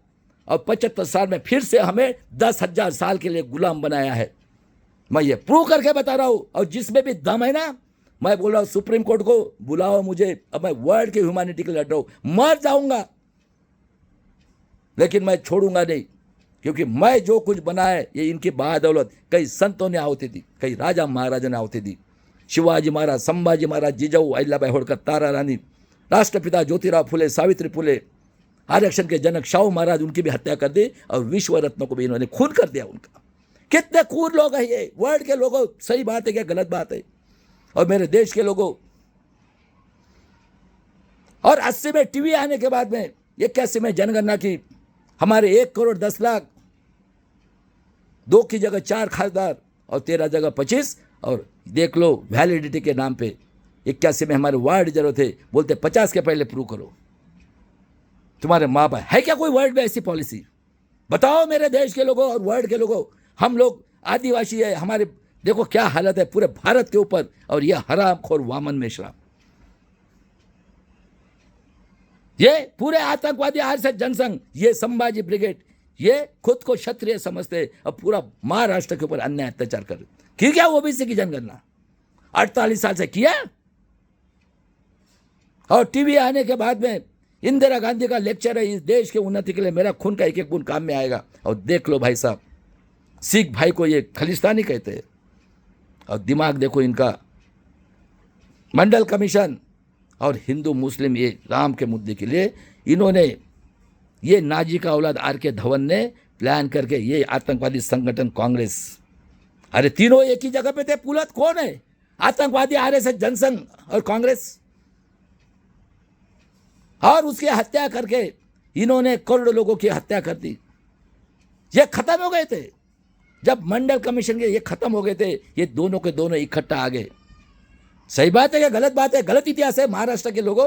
और 75 साल में फिर से हमें 10,000 साल के लिए गुलाम बनाया है। मैं ये प्रूव करके बता रहा हूं। और जिसमें भी दम है ना, मैं बोल रहा हूं सुप्रीम कोर्ट को बुलाओ मुझे, अब मैं वर्ल्ड की ह्यूमैनिटी के लिए लड़ रहा हूं, मर जाऊंगा लेकिन मैं छोड़ूंगा नहीं, क्योंकि मैं जो कुछ बना है ये इनकी बहादौलत। कई संतों ने आहुति दी, कई राजा महाराजा ने आहुति दी, शिवाजी महाराज, संभाजी महाराज, जिजाऊ अहिल्याबाई होळकर, तारा रानी, राष्ट्रपिता ज्योतिराव फुले, सावित्री फुले, आरक्षण के जनक शाहू महाराज, उनकी भी हत्या कर दी, और विश्व रत्नों को भी इन्होंने खून कर दिया उनका। कितने खून लोग हैं ये वर्ल्ड के लोगों, सही बात है क्या गलत बात है। और मेरे देश के लोगों, और 80 में टीवी आने के बाद में 81 में जनगणना की, हमारे 1 करोड़ 10 लाख, 2 की जगह 4 खासदार और 13 जगह 25। और देख लो वैलिडिटी के नाम पे 81 में हमारे वार्ड जरूर थे, बोलते 50 के पहले प्रूव करो। तुम्हारे माँ बाप है क्या कोई वर्ल्ड में ऐसी पॉलिसी? बताओ मेरे देश के लोगों और वर्ल्ड के लोगों। हम लोग आदिवासी है, हमारे देखो क्या हालत है पूरे भारत के ऊपर। और यह हरामखोर वामन मिश्रा, ये पूरे आतंकवादी आरएसएस जनसंघ, ये संभाजी ब्रिगेड, ये खुद को क्षत्रिय समझते और पूरा महाराष्ट्र के ऊपर अन्याय अत्याचार कर रहे। क्या ओबीसी की जनगणना 48 साल से किया? और टीवी आने के बाद में इंदिरा गांधी का लेक्चर है, इस देश के उन्नति के लिए मेरा खून का एक एक बूंद काम में आएगा। और देख लो भाई साहब, सिख भाई को ये खलिस्तानी कहते हैं, और दिमाग देखो इनका। मंडल कमीशन और हिंदू मुस्लिम, ये राम के मुद्दे के लिए इन्होंने, ये नाजी का औलाद आर.के. धवन ने प्लान करके ये आतंकवादी संगठन कांग्रेस, अरे तीनों एक ही जगह पे थे। पुलत कौन है? आतंकवादी आरएसएस जनसंघ और कांग्रेस। और उसकी हत्या करके इन्होंने करोड़ों लोगों की हत्या कर दी। ये खत्म हो गए थे जब मंडल कमीशन के, ये खत्म हो गए थे, ये दोनों के दोनों इकट्ठा आ गए। सही बात है या गलत बात है? गलत इतिहास है महाराष्ट्र के लोगों।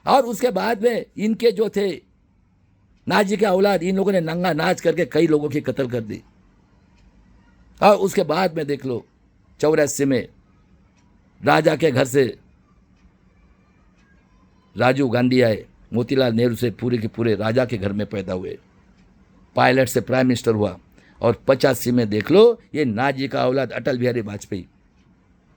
और उसके बाद में इनके जो थे नाजी के औलाद, इन लोगों ने नंगा नाच करके कई लोगों की कत्ल कर दी। और उसके बाद में देख लो 84 में राजा के घर से राजीव गांधी आए, मोतीलाल नेहरू से पूरे के पूरे राजा के घर में पैदा हुए, पायलट से प्राइम मिनिस्टर हुआ। और 85 में देख लो ये नाजी का औलाद अटल बिहारी वाजपेयी,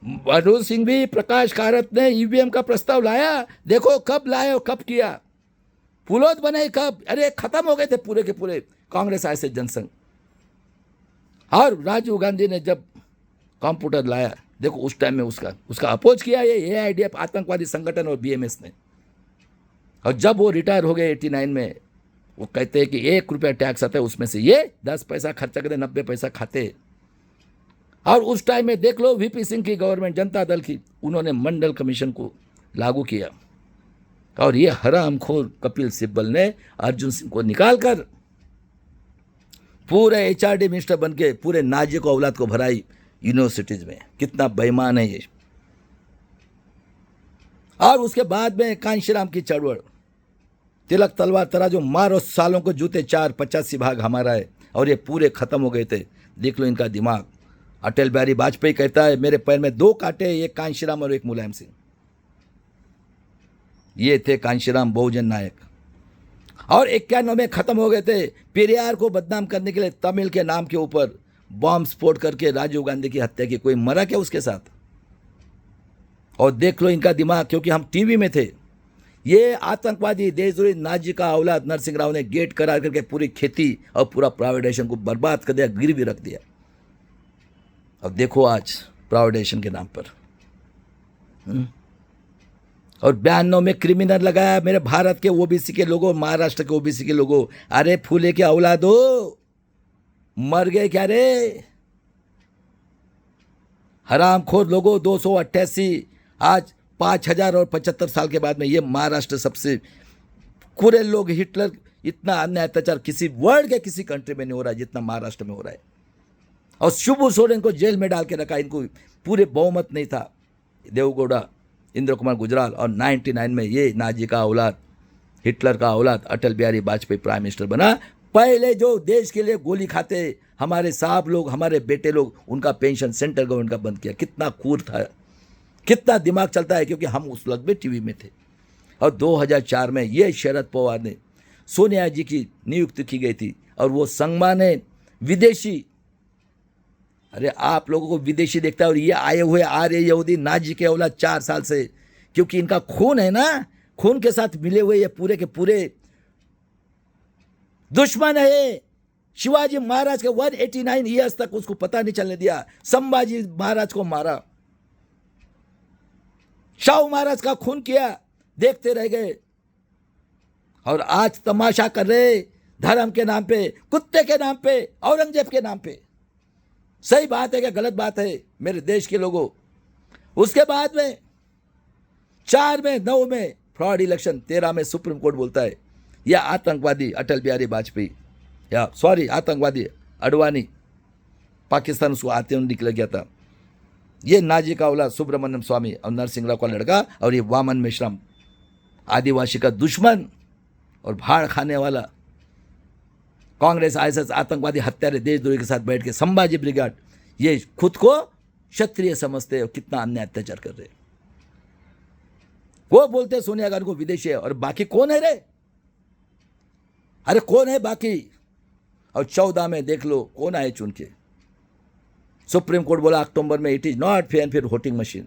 मनमोहन सिंह भी, प्रकाश कारत ने ईवीएम का प्रस्ताव लाया। देखो कब लाए और कब किया, पुलोद बने कब? अरे खत्म हो गए थे पूरे के पूरे कांग्रेस आरएसएस जनसंघ। और राजीव गांधी ने जब कंप्यूटर लाया, देखो उस टाइम में उसका अपोज किया ये एआईडीएफ आतंकवादी संगठन और बीएमएस ने। और जब वो रिटायर हो गए 89 में, वो कहते हैं कि 1 रुपया टैक्स आता है, उसमें से ये 10 पैसा खर्चा करते, 90 पैसा खाते। और उस टाइम में देख लो वीपी सिंह की गवर्नमेंट, जनता दल की, उन्होंने मंडल कमीशन को लागू किया। और ये हरामखोर कपिल सिब्बल ने अर्जुन सिंह को निकालकर पूरे एचआरडी मिनिस्टर बन के पूरे नाजी को औलाद को भराई यूनिवर्सिटीज में। कितना बेईमान है ये। और उसके बाद में कांशीराम की चढ़वड़, तिलक तलवार तराजू, मारो सालों को जूते 4, 85 भाग हमारा है। और ये पूरे खत्म हो गए थे। देख लो इनका दिमाग। अटल बिहारी वाजपेयी कहता है मेरे पैर में 2 कांटे, एक कांशीराम और एक मुलायम सिंह। ये थे कांशीराम बहुजन नायक। और 91 में खत्म हो गए थे। पेरियार को बदनाम करने के लिए तमिल के नाम के ऊपर बॉम्ब स्फोट करके राजीव गांधी की हत्या की। कोई मरा क्या उसके साथ? और देख लो इनका दिमाग, क्योंकि हम टीवी में थे। ये आतंकवादी देशद्रोही नाजी का औलाद नरसिंह राव ने गेट करा करके पूरी खेती और पूरा प्राइवेटाइजेशन को बर्बाद कर दिया, गिरवी रख दिया। अब देखो आज प्राइवेटाइजेशन के नाम पर और 92 में क्रिमिनल लगाया मेरे भारत के ओबीसी के लोगों, महाराष्ट्र के ओबीसी के लोगों। अरे फूले के औलादो, मर गए क्या रे हरामखोर लोगों। 288 आज 5000 और 75 साल के बाद में ये महाराष्ट्र सबसे कुरे लोग, हिटलर इतना अन्याय अत्याचार किसी वर्ल्ड के किसी कंट्री में नहीं हो रहा है जितना महाराष्ट्र में हो रहा है। और शिबू सोरेन को जेल में डाल के रखा, इनको पूरे बहुमत नहीं था। देवगौड़ा, इंद्र कुमार गुजराल और 99 में ये नाजी का औलाद, हिटलर का औलाद अटल बिहारी वाजपेयी प्राइम मिनिस्टर बना। पहले जो देश के लिए गोली खाते हमारे साहब लोग, हमारे बेटे लोग, उनका पेंशन सेंट्रल गवर्नमेंट का बंद किया। कितना क्रूर था, कितना दिमाग चलता है, क्योंकि हम उस वक्त में टीवी में थे। और 2004 में ये शरद पवार ने, सोनिया जी की नियुक्ति की गई थी और वो संगमा ने विदेशी, अरे आप लोगों को विदेशी देखता है और ये आए हुए आर्य यहूदी नाजी के औलाद 4 साल से, क्योंकि इनका खून है ना, खून के साथ मिले हुए ये पूरे के पूरे दुश्मन है। शिवाजी महाराज के 189 ईयर्स तक उसको पता नहीं चलने दिया, संभाजी महाराज को मारा, शाहू महाराज का खून किया, देखते रह गए। और आज तमाशा कर रहे धर्म के नाम पे, कुत्ते के नाम पे, औरंगजेब के नाम पे। सही बात है क्या गलत बात है मेरे देश के लोगों? उसके बाद में 4 में 9 में फ्रॉड इलेक्शन, 13 में सुप्रीम कोर्ट बोलता है यह आतंकवादी अटल बिहारी वाजपेयी, या सॉरी आतंकवादी अडवाणी, पाकिस्तान उसको आते हुए निकल गया था। ये नाजी का औलाद सुब्रमण्यम स्वामी और नरसिंह राव का लड़का, और ये वामन मेश्राम आदिवासी का दुश्मन और भाड़ खाने वाला कांग्रेस आईएसआई आतंकवादी हत्यारे देशद्रोही के साथ बैठ के संभाजी ब्रिगेड, ये खुद को क्षत्रिय समझते हैं और कितना अन्याय अत्याचार कर रहे हैं। वो बोलते हैं सोनिया गांधी को विदेशी है, और बाकी कौन है रे? अरे कौन है बाकी? और 14 में देख लो कौन आए चुन के। सुप्रीम कोर्ट बोला अक्टूबर में it is not fair and fair voting machine.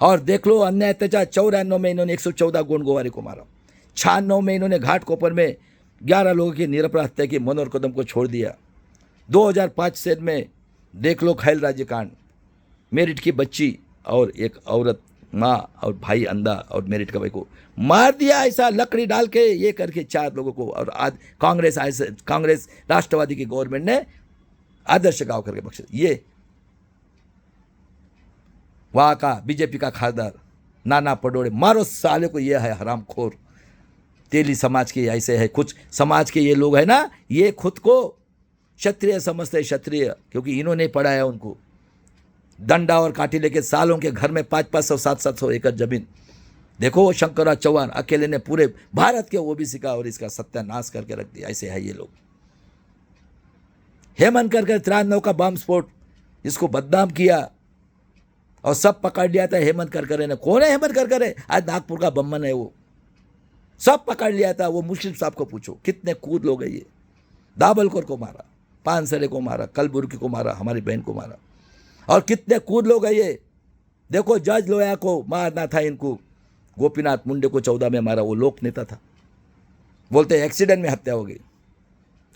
और देख लो अन्याय अत्याचार। 94 में इन्होंने 114 गोंडगोवारी को मारा। 96 में इन्होंने घाटकोपर में 11 लोगों की निरपराध हत्या की, मनोहर कदम को छोड़ दिया। 2005 से में देख लो खैल राज्य कांड, मेरिट की बच्ची और एक औरत, माँ और भाई अंधा, और मेरिट का भाई को मार दिया ऐसा लकड़ी डाल के, ये करके 4 लोगों को। और आज कांग्रेस राष्ट्रवादी की गवर्नमेंट ने आदर्श गांव करके बख्शा। ये वहाँ का बीजेपी का खासदार नाना पटोले, मारो साले को। ये है हरामखोर तेली समाज के, ऐसे है कुछ समाज के ये लोग है ना, ये खुद को क्षत्रिय समझते हैं, क्षत्रिय, क्योंकि इन्होंने पढ़ाया उनको। डंडा और काठी लेके सालों के घर में 500-500 700 एकड़ जमीन। देखो शंकरराव चौहान अकेले ने पूरे भारत के ओबीसी का और इसका सत्यानाश करके रख दिया। ऐसे है ये लोग। हेमंत करके 93 का बम स्फोट, इसको बदनाम किया और सब पकड़ लिया था हेमंत करकरे ने। कौन है हेमंत करकरे? आज नागपुर का बम्मन है वो, सब पकड़ लिया था। वो मुस्लिम साहब को पूछो कितने कूद लोग हैं ये। दाभोलकर को मारा, पानसरे को मारा, कलबुर्गी को मारा, हमारी बहन को मारा, और कितने कूद लोग हैं ये। देखो जज लोया को मारना था इनको, गोपीनाथ मुंडे को 14 में मारा, वो लोक नेता था। बोलते एक्सीडेंट में हत्या हो गई,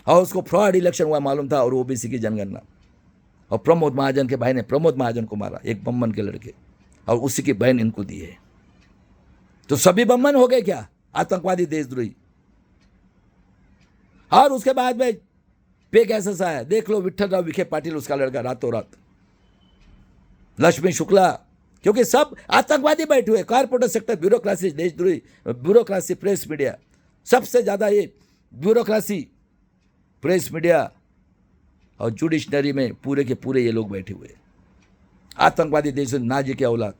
और उसको फ्रॉड इलेक्शन हुआ मालूम था, और ओबीसी की जनगणना। और प्रमोद महाजन के भाई ने प्रमोद महाजन को मारा, एक बम्मन के लड़के, और उसी की बहन इनको दी है। तो सभी बम्मन हो गए क्या? आतंकवादी देशद्रोही। और उसके बाद में पे कैसे आया देख लो, विठल राव विखे पाटिल उसका लड़का, रातों रात लक्ष्मी शुक्ला, क्योंकि सब आतंकवादी बैठे हुए। कारपोरेट सेक्टर, ब्यूरोक्रेसी, देशद्रोही ब्यूरोक्रेसी, प्रेस मीडिया, सबसे ज़्यादा ये ब्यूरोक्रेसी, प्रेस मीडिया और जुडिशनरी में पूरे के पूरे ये लोग बैठे हुए। आतंकवादी देश नाजी के औलाद।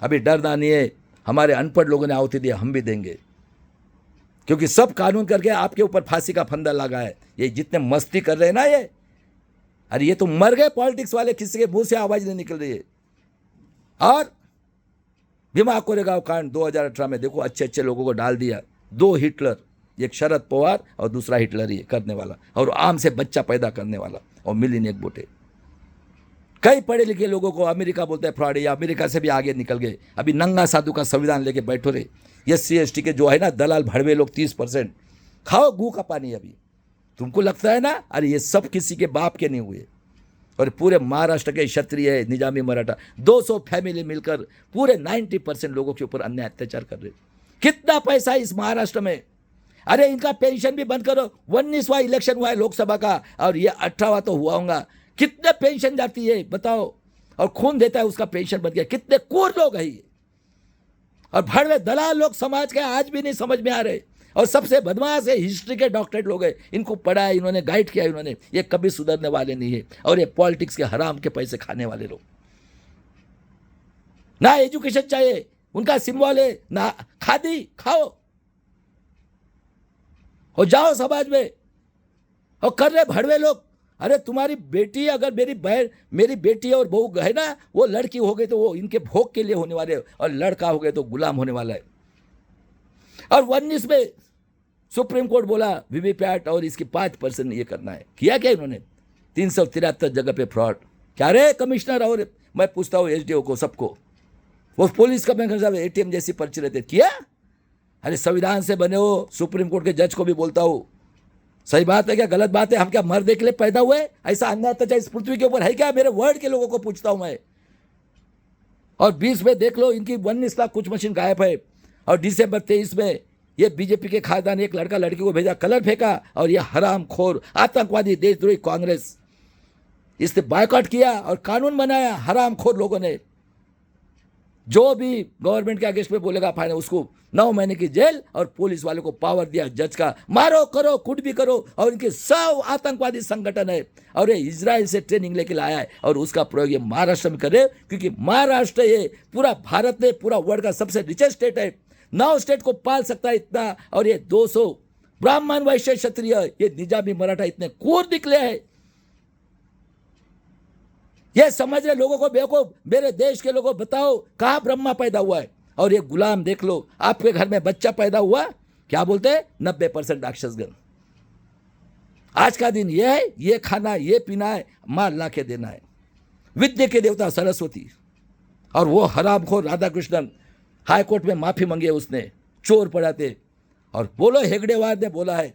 अभी डरना नहीं है, हमारे अनपढ़ लोगों ने आहुति दिया, हम भी देंगे, क्योंकि सब कानून करके आपके ऊपर फांसी का फंदा लगा है। ये जितने मस्ती कर रहे हैं ना ये, अरे ये तो मर गए पॉलिटिक्स वाले, किसी के मुंह से आवाज नहीं निकल रही है। और भीमा कोरेगांव कांड 2018 में देखो अच्छे अच्छे लोगों को डाल दिया। 2 हिटलर, एक शरद पवार और दूसरा हिटलर ये करने वाला, और आम से बच्चा पैदा करने वाला, और मिलिन एक बोटे। कई पढ़े लिखे लोगों को अमेरिका बोलता है फ्रॉड है, या अमेरिका से भी आगे निकल गए। अभी नंगा साधु का संविधान लेके बैठो रे। SC ST के जो है ना दलाल भड़वे लोग 30%, खाओ गू का पानी। अभी तुमको लगता है ना, अरे ये सब किसी के बाप के नहीं हुए। और पूरे महाराष्ट्र के क्षत्रिय, निजामी, मराठा 200 फैमिली मिलकर पूरे 90% लोगों के ऊपर अन्याय अत्याचार कर रहे। कितना पैसा है इस महाराष्ट्र में। अरे इनका पेंशन भी बंद करो। 19वां इलेक्शन हुआ है लोकसभा का, और ये 18वां तो हुआ होगा। कितने पेंशन जाती है बताओ, और खून देता है उसका पेंशन बन गया। कितने कोर लोग हैं ये, और भड़वे दलाल लोग समाज के आज भी नहीं समझ में आ रहे। और सबसे बदमाश है हिस्ट्री के डॉक्टरेट लोग हैं, इनको पढ़ा है, इन्होंने गाइड किया इन्होंने, ये कभी सुधरने वाले नहीं है। और ये पॉलिटिक्स के हराम के पैसे खाने वाले लोग। ना एजुकेशन चाहिए, उनका सिंबल है ना खादी, खाओ और जाओ समाज में और कर रहे भड़वे लोग। अरे तुम्हारी बेटी, अगर मेरी बेटी और बहू है ना, वो लड़की हो गई तो वो इनके भोग के लिए होने वाले, और लड़का हो गए तो गुलाम होने वाला है। और 19 में सुप्रीम कोर्ट बोला वीवीपैट और इसकी 5% ये करना है। किया क्या इन्होंने? 373 जगह पे फ्रॉड। क्या रे कमिश्नर, और मैं पूछता हूँ SDO को, सबको, वो पुलिस कमिश्नर साहब ATM जैसी पर्ची रहते, किया? अरे संविधान से बने हो, सुप्रीम कोर्ट के जज को भी बोलता हूँ, सही बात है क्या गलत बात है? हम क्या मर्दे के लिए पैदा हुए? ऐसा अन्याय अत्याचार इस पृथ्वी के ऊपर है क्या? मेरे वर्ड के लोगों को पूछता हूं मैं। और 20 में देख लो इनकी 19 लाख कुछ मशीन गायब है। और दिसंबर 23 में ये बीजेपी के खानदान एक लड़का लड़की को भेजा, कलर फेंका, और ये हरामखोर आतंकवादी देशद्रोही कांग्रेस, इसने बायकॉट किया और कानून बनाया। हरामखोर लोगों ने, जो भी गवर्नमेंट के अगेंस्ट में बोलेगा फाइनल उसको 9 महीने की जेल, और पुलिस वालों को पावर दिया जज का, मारो करो कुछ भी करो। और इनके सब आतंकवादी संगठन है, और ये इजराइल से ट्रेनिंग लेके लाया है, और उसका प्रयोग ये महाराष्ट्र में करे, क्योंकि महाराष्ट्र ये पूरा भारत में, पूरा वर्ल्ड का सबसे रिचेस्ट स्टेट है। 9 स्टेट को पाल सकता है इतना, और ये 200 ब्राह्मण वैश्य क्षत्रिय, ये निजामी मराठा इतने कोर निकले हैं। ये समझ रहे लोगों को बेवकूफ। मेरे देश के लोगों बताओ कहां ब्रह्मा पैदा हुआ है? और ये गुलाम देख लो, आपके घर में बच्चा पैदा हुआ, क्या बोलते हैं? 90% राक्षसगण। आज का दिन ये है, ये खाना, ये पीना है, मार ला के देना है। विद्या के देवता सरस्वती, और वो हरामखोर राधा कृष्णन हाईकोर्ट में माफी मांगी है उसने, चोर पढ़ाते। और बोलो हेगड़ेवार ने बोला है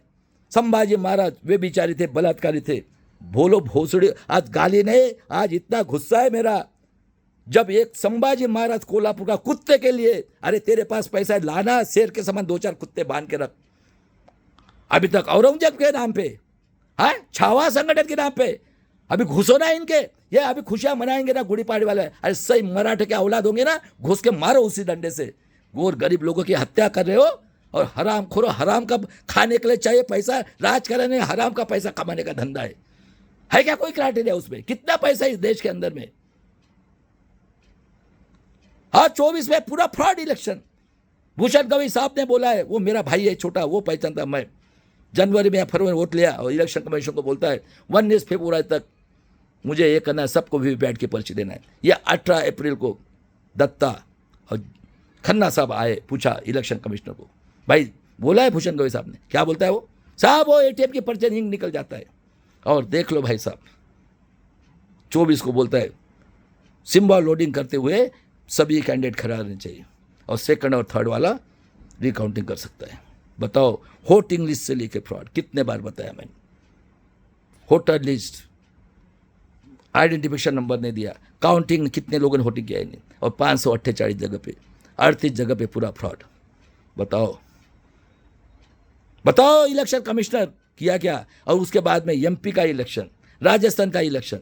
संभाजी महाराज वे बिचारी थे, बलात्कारी थे। बोलो भोसड़ी, आज गाली नहीं, आज इतना गुस्सा है मेरा। जब एक संभाजी महाराज कोल्हापुर का कुत्ते के लिए, अरे तेरे पास पैसा है, लाना शेर के समान 2-4 कुत्ते बांध के रख। अभी तक औरंगजेब के नाम पे, हाँ, छावा संगठन के नाम पे अभी घुसो ना इनके। ये अभी खुशियां मनाएंगे ना गुड़ी पाड़ी वाले, अरे सही मराठे के औलाद होंगे ना, घुस के मारो उसी डंडे से। गोर गरीब लोगों की हत्या कर रहे हो, और हराम खोरो, हराम का खाने के लिए चाहिए पैसा, राजकारण है, हराम का पैसा कमाने का धंधा है क्या कोई क्राइटेरिया उसमें? कितना पैसा है इस देश के अंदर में? हाँ, 24 में पूरा फ्रॉड इलेक्शन। भूषण गवई साहब ने बोला है, वो मेरा भाई है छोटा, वो पहचानता। मैं जनवरी में या फरवरी में वोट लिया, और इलेक्शन कमीशन को बोलता है 19 फरवरी तक मुझे ये करना है, सबको वीवीपैट की पर्ची देना है। ये 18 अप्रैल को दत्ता और खन्ना साहब आए, पूछा इलेक्शन कमिश्नर को, भाई बोला है भूषण गवई साहब ने, क्या बोलता है वो? साहब वो ATM की पर्ची हिंग निकल जाता है। और देख लो भाई साहब, 24 को बोलता है सिंबल लोडिंग करते हुए सभी कैंडिडेट खड़ा रहने चाहिए, और सेकंड और थर्ड वाला रिकाउंटिंग कर सकता है। बताओ, वोटिंग लिस्ट से लेके फ्रॉड कितने बार बताया मैंने। वोटर लिस्ट, आइडेंटिफिकेशन नंबर नहीं दिया, काउंटिंग कितने लोगों ने वोटिंग किया है नहीं, और 548 जगह पे, 38 जगह पे पूरा फ्रॉड। बताओ बताओ, इलेक्शन कमिश्नर किया क्या? और उसके बाद में MP का इलेक्शन, राजस्थान का इलेक्शन,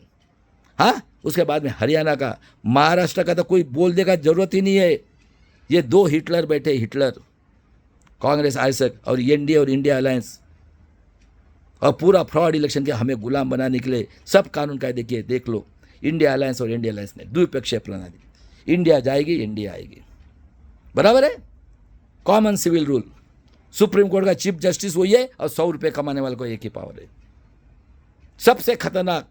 हाँ, उसके बाद में हरियाणा का, महाराष्ट्र का तो कोई बोल देगा जरूरत ही नहीं है। ये 2 हिटलर बैठे, हिटलर, कांग्रेस आईएसएफ और NDA और इंडिया अलायंस, और पूरा फ्रॉड इलेक्शन के हमें गुलाम बनाने के लिए सब कानून कायदे किए। देख लो, इंडिया अलायंस और इंडिया अलायंस ने द्विपक्षीय प्रणाली, इंडिया जाएगी, इंडिया आएगी, बराबर है। Common civil rule, supreme court का चीफ जस्टिस वही है, और 100 रुपये कमाने वाले को एक ही पावर है। सबसे खतरनाक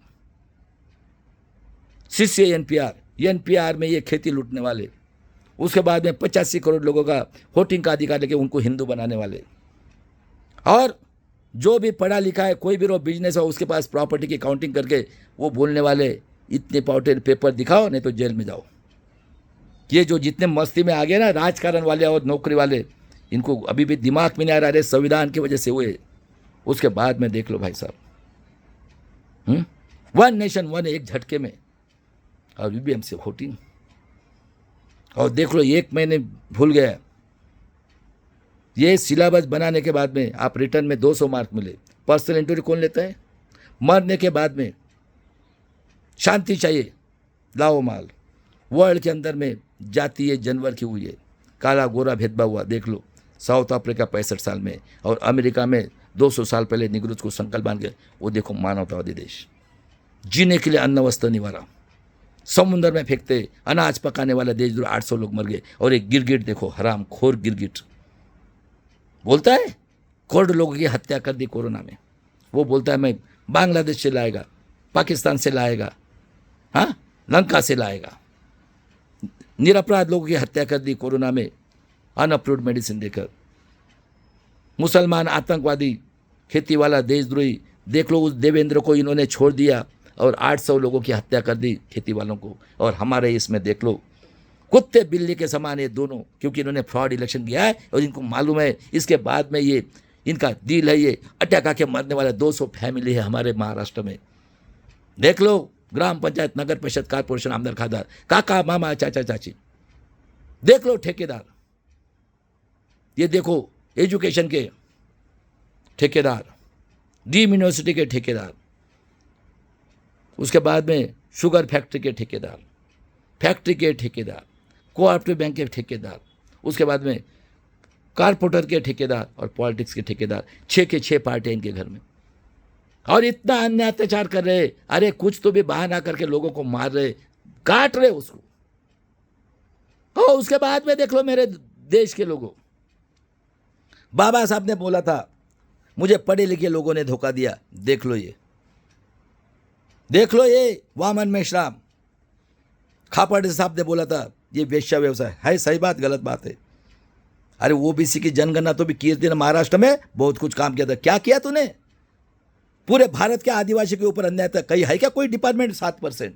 CCA NPR में ये खेती लूटने वाले, उसके बाद में 85 करोड़ लोगों का वोटिंग का अधिकार लेके उनको हिंदू बनाने वाले, और जो भी पढ़ा लिखा है, कोई भी रो बिजनेस हो, उसके पास प्रॉपर्टी की काउंटिंग करके वो बोलने वाले इतने पावरफुल पेपर दिखाओ, नहीं तो जेल में जाओ। ये जो जितने मस्ती में आ गए ना राजकारण वाले और नौकरी वाले, इनको अभी भी दिमाग में नहीं आ रहा है संविधान की वजह से हुए। उसके बाद में देख लो भाई साहब, वन नेशन वन, एक झटके में, और ईवीएम से वोटिंग। और देख लो 1 महीने भूल गया, ये सिलेबस बनाने के बाद में आप रिटर्न में 200 मार्क मिले। पर्सनल इंटरव्यू कौन लेता है? मरने के बाद में शांति चाहिए, लाओ माल। वर्ल्ड के अंदर में जातीय जानवर की हुई है, काला गोरा भेदभाव हुआ। देख लो साउथ अफ्रीका 65 साल में, और अमेरिका में 200 साल पहले निगरूज को संकल्प बांध गए। वो देखो मानवतावादी देश, जीने के लिए अन्न वस्त्र निवारा, समुद्र में फेंकते अनाज पकाने वाला देश, 800 लोग मर गए। और एक गिरगिट देखो, हराम खोर गिरगिट बोलता है करोड़ लोगों की हत्या कर दी कोरोना में। वो बोलता है मैं बांग्लादेश से लाएगा, पाकिस्तान से लाएगा, हाँ लंका से लाएगा। निरपराध लोगों की हत्या कर दी कोरोना में अनअप्रूव्ड मेडिसिन देकर। मुसलमान आतंकवादी, खेती वाला देशद्रोही, देख लो उस देवेंद्र को इन्होंने छोड़ दिया और 800 लोगों की हत्या कर दी खेती वालों को। और हमारे इसमें देख लो कुत्ते बिल्ली के समान है दोनों, क्योंकि इन्होंने फ्रॉड इलेक्शन किया है और इनको मालूम है इसके बाद में ये इनका डील है, ये अटैक आके मरने वाला 200 फैमिली है हमारे महाराष्ट्र में। देख लो ग्राम पंचायत, नगर परिषद, कारपोरेशन, आमदार, खासदार, काका मामा चाचा चाची, देख लो ठेकेदार, ये देखो एजुकेशन के ठेकेदार, डीम यूनिवर्सिटी के ठेकेदार, उसके बाद में शुगर फैक्ट्री के ठेकेदार, फैक्ट्री के ठेकेदार, कोऑपरेटिव बैंक के ठेकेदार, उसके बाद में कारपोरेटर के ठेकेदार और पॉलिटिक्स के ठेकेदार। 6 के 6 पार्टियां इनके घर में, और इतना अन्याय अत्याचार कर रहे। अरे कुछ तो भी बहाना करके लोगों को मार रहे, काट रहे उसको। और उसके बाद में देख लो मेरे देश के लोगों, बाबा साहब ने बोला था मुझे पढ़े लिखे लोगों ने धोखा दिया। देख लो ये, देख लो ये वामन मेश्राम, खापर्डे साहब ने बोला था ये वेश्या व्यवसाय है। सही बात, गलत बात है। अरे ओबीसी की जनगणना तो भी की थी ना महाराष्ट्र में, बहुत कुछ काम किया था। क्या किया तूने? पूरे भारत के आदिवासी के ऊपर अन्याय था, कहीं है क्या कोई डिपार्टमेंट 7%?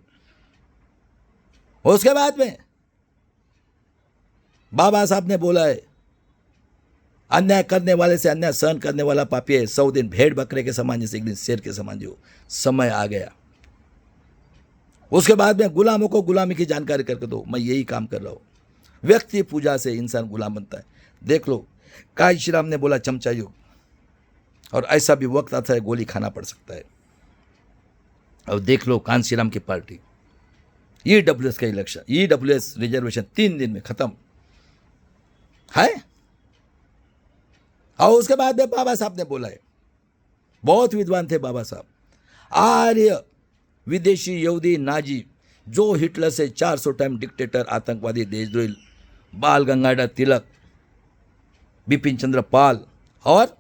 उसके बाद में बाबा साहब ने बोला है अन्याय करने वाले से अन्याय सहन करने वाला पापी है। 100 दिन भेड़ बकरे के समान, जैसे एक दिन शेर के समान जो समय आ गया। उसके बाद में गुलामों को गुलामी की जानकारी करके दो। मैं यही काम कर रहा हूं। व्यक्ति पूजा से इंसान गुलाम बनता है। देख लो काई श्रीराम ने बोला चमचा युग, और ऐसा भी वक्त आता है गोली खाना पड़ सकता है। और देख लो कांशीराम की पार्टी, ईडब्ल्यूएस का इलेक्शन, ईडब्ल्यूएस रिजर्वेशन 3 दिन में खत्म है। और उसके बाद में बाबा साहब ने बोला है, बहुत विद्वान थे बाबा साहब, आर्य विदेशी यहूदी नाजी जो हिटलर से 400 टाइम डिक्टेटर, आतंकवादी, देशद्रोही, बाल गंगाधर तिलक, बिपिन चंद्र पाल और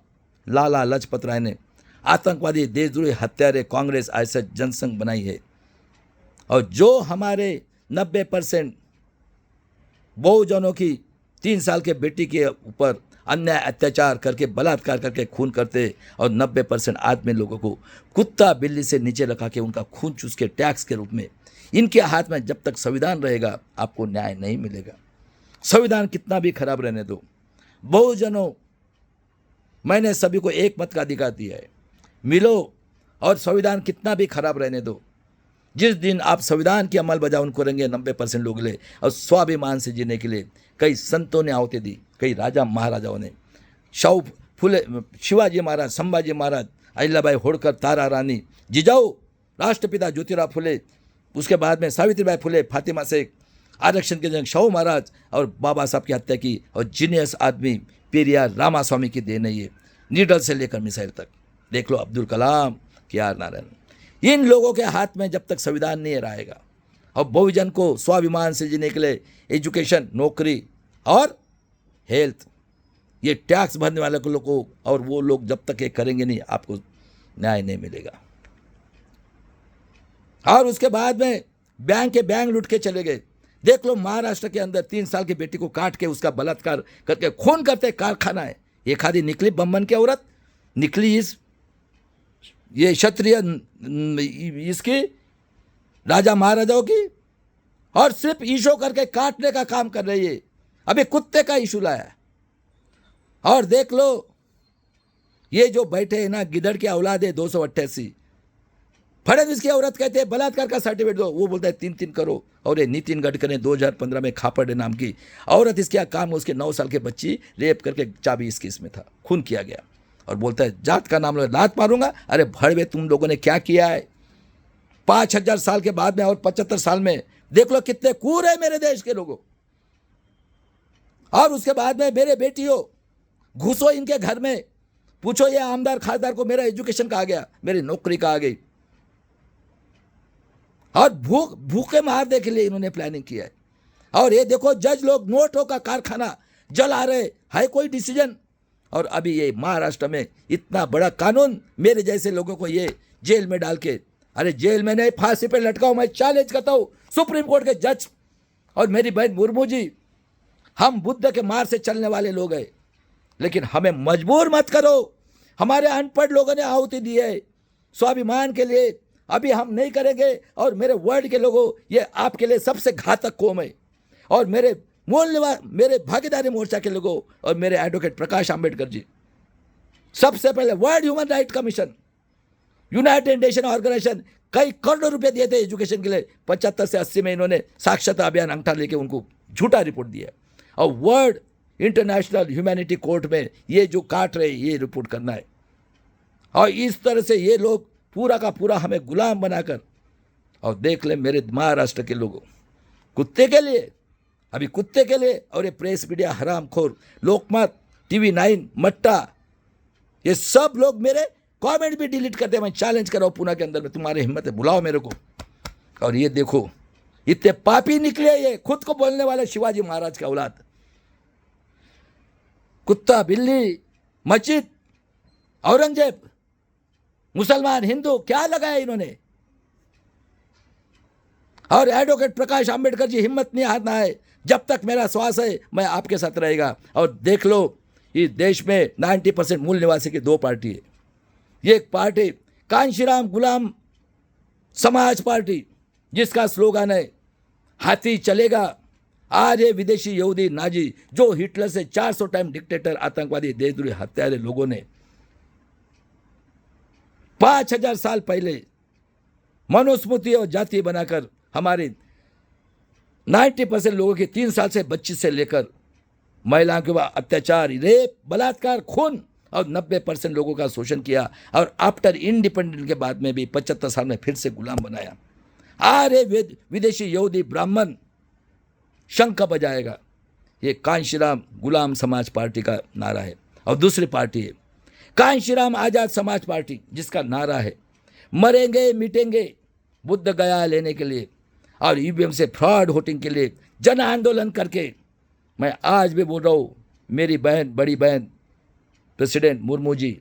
लाला लजपत राय ने आतंकवादी, देशद्रोही, हत्यारे कांग्रेस ऐसा जनसंघ बनाई है। और जो हमारे 90% बहुजनों की 3 साल के बेटी के ऊपर अन्याय अत्याचार करके, बलात्कार करके खून करते, और 90% आदमी लोगों को कुत्ता बिल्ली से नीचे रखा के उनका खून चूस के टैक्स के रूप में इनके हाथ में जब तक संविधान रहेगा आपको न्याय नहीं मिलेगा। संविधान कितना भी खराब रहने दो, बहुजनों, मैंने सभी को एक मत का अधिकार दिया है, मिलो। और संविधान कितना भी खराब रहने दो, जिस दिन आप संविधान की अमल बजावन करेंगे 90% लोग ले, और स्वाभिमान से जीने के लिए कई संतों ने आहुति दी, कई राजा महाराजाओं ने, फुले, शिवाजी महाराज, संभाजी महाराज, अहिल्याबाई होळकर, तारा रानी, जिजाऊ, राष्ट्रपिता ज्योतिराव फुले, उसके बाद में सावित्रीबाई फुले, फातिमा शेख, आरक्षण के जनक शाहू महाराज, और बाबा साहब की हत्या की। और जीनियस आदमी पेरियार रामास्वामी की देन है ये, नीडल से लेकर मिसाइल तक। देख लो अब्दुल कलाम, के.आर. नारायण, इन लोगों के हाथ में जब तक संविधान नहीं रहेगा, और बहुजन को स्वाभिमान से जीने के लिए एजुकेशन, नौकरी और हेल्थ, ये टैक्स भरने वाले लोगों को, और वो लोग जब तक ये करेंगे नहीं आपको न्याय नहीं मिलेगा। और उसके बाद में बैंक के बैंक लूट के चले गए। देख लो महाराष्ट्र के अंदर 3 साल की बेटी को काट के उसका बलात्कार करके खून करते कारखाना है। एक आधी निकली बम्बन की औरत निकली, इस ये क्षत्रिय इसकी राजा महाराजाओं की, और सिर्फ ईशो करके काटने का काम कर रही है। अभी कुत्ते का इशू लाया है। और देख लो, ये जो बैठे हैं ना, गिदड़ की औलाद है 288। फडणवीस की औरत कहते हैं बलात्कार का सर्टिफिकेट दो, वो बोलता है 3-3 करो। और ये नितिन गडकरी 2015 में खापड़ नाम की औरत, इसके यहाँ काम, उसके 9 साल के बच्ची रेप करके चाबी इसकी इसमें था, खून किया गया। और बोलता है जात का नाम लो, लात मारूंगा। अरे भड़वे, तुम लोगों ने क्या किया है 5000 साल के बाद में और 75 साल में? देख लो कितने कूर है मेरे देश के लोगों। और उसके बाद में मेरे बेटियों, घुसो इनके घर में, पूछो ये आमदार खासदार को मेरा एजुकेशन कहाँ गया, मेरी नौकरी कहाँ गई। और भूखे मारने के लिए इन्होंने प्लानिंग किया है। और ये देखो, जज लोग नोटों का कारखाना जला रहे, है कोई डिसीजन? और अभी ये महाराष्ट्र में इतना बड़ा कानून, मेरे जैसे लोगों को ये जेल में डाल के, अरे जेल में नहीं, फांसी पे लटकाओ। मैं चैलेंज करता हूँ सुप्रीम कोर्ट के जज और मेरी बहन मुर्मू जी, हम बुद्ध के मार से चलने वाले लोग हैं, लेकिन हमें मजबूर मत करो। हमारे अनपढ़ लोगों ने आहुति दी है स्वाभिमान के लिए, अभी हम नहीं करेंगे। और मेरे वर्ल्ड के लोगों, ये आपके लिए सबसे घातक कौम है। और मेरे मेरे भागीदारी मोर्चा के लोगों और मेरे एडवोकेट प्रकाश आंबेडकर जी, सबसे पहले world human right commission, united nation organization, कई करोड़ों रुपए दिए थे एजुकेशन के लिए। 75 से 80 में इन्होंने साक्षरता अभियान अंगठा लेके उनको झूठा रिपोर्ट दिया। और वर्ल्ड इंटरनेशनल ह्यूमैनिटी कोर्ट में ये जो काट रहे, ये रिपोर्ट करना है। और इस तरह से ये लोग पूरा का पूरा हमें गुलाम बनाकर, और देख ले मेरे महाराष्ट्र के लोगों, कुत्ते के लिए, अभी कुत्ते के लिए। और ये प्रेस मीडिया हरामखोर, लोकमत, TV 9, मट्टा, ये सब लोग मेरे कमेंट भी डिलीट करते हैं। मैं चैलेंज कर रहा हूँ पुणे के अंदर में, तुम्हारी हिम्मत है बुलाओ मेरे को। और ये देखो, इतने पापी निकले ये, खुद को बोलने वाले शिवाजी महाराज का औलाद। कुत्ता, बिल्ली, मस्जिद, औरंगजेब, मुसलमान, हिंदू, क्या लगाया इन्होंने? और एडवोकेट प्रकाश आंबेडकर जी, हिम्मत नहीं हारना है, जब तक मेरा श्वास है मैं आपके साथ रहेगा। और देख लो, इस देश में 90% मूल निवासी की 2 पार्टी है। ये एक पार्टी कांशीराम गुलाम समाज पार्टी, जिसका स्लोगन है हाथी चलेगा। आज ये विदेशी यहूदी नाजी, जो हिटलर से 400 टाइम डिक्टेटर, आतंकवादी, देशद्रोही, हत्यारे लोगों ने 5000 साल पहले मनुस्मृति और जाति बनाकर हमारे 90% लोगों के 3 साल से बच्ची से लेकर महिलाओं के ऊपर अत्याचार, रेप, बलात्कार, खून, और 90% लोगों का शोषण किया। और आफ्टर इंडिपेंडेंस के बाद में भी 75 साल में फिर से गुलाम बनाया। अरे विदेशी यहूदी ब्राह्मण शंख बजाएगा। ये कांशीराम गुलाम समाज पार्टी का नारा है। और दूसरी पार्टी है कांशीराम आजाद समाज पार्टी, जिसका नारा है मरेंगे मिटेंगे, बुद्ध गया लेने के लिए और ईवीएम से फ्रॉड वोटिंग के लिए जन आंदोलन करके। मैं आज भी बोल रहा हूँ, मेरी बहन, बड़ी बहन प्रेसिडेंट मुर्मू जी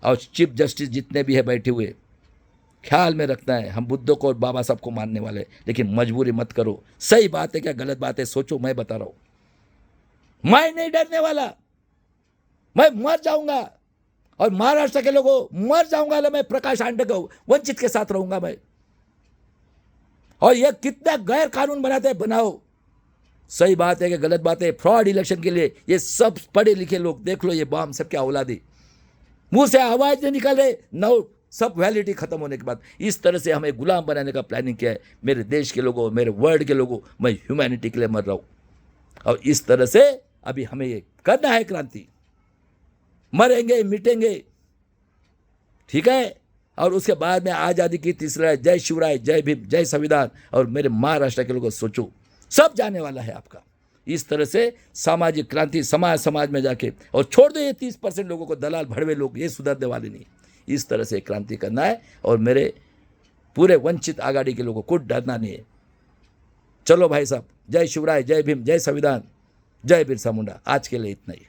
और चीफ जस्टिस जितने भी है बैठे हुए, ख्याल में रखना है, हम बुद्धों को और बाबा साहब को मानने वाले, लेकिन मजबूरी मत करो। सही बात है क्या गलत बात है सोचो, मैं बता रहा हूं। मैं नहीं डरने वाला, मैं मर जाऊंगा और महाराष्ट्र के लोगों मर जाऊंगा, मैं प्रकाश आंबेडकर वंचित के साथ रहूंगा मैं। और ये कितना गैर कानून बनाते हैं, बनाओ। सही बात है कि गलत बात है, फ्रॉड इलेक्शन के लिए ये सब पढ़े लिखे लोग, देख लो ये बम सब क्या औलादी, मुंह से आवाज नहीं निकल रहे, नो सब वैलिडिटी खत्म होने के बाद इस तरह से हमें गुलाम बनाने का प्लानिंग किया है। मेरे देश के लोगों, मेरे वर्ल्ड के लोगों, मैं ह्यूमैनिटी के लिए मर रहा हूं। और इस तरह से अभी हमें ये करना है क्रांति, मरेंगे मिटेंगे, ठीक है। और उसके बाद में आज़ादी की तीसरा, जय शिवराय, जय भीम, जय संविधान। और मेरे महाराष्ट्र के लोगों सोचो, सब जाने वाला है आपका। इस तरह से सामाजिक क्रांति समाज में जाके, और छोड़ दो ये 30% लोगों को, दलाल भड़वे लोग, ये सुधरने वाले नहीं। इस तरह से क्रांति करना है और मेरे पूरे वंचित आघाड़ी के लोगों को डरना नहीं है। चलो भाई साहब, जय शिवराय, जय भीम, जय संविधान, जय बिरसा मुंडा। आज के लिए इतना ही।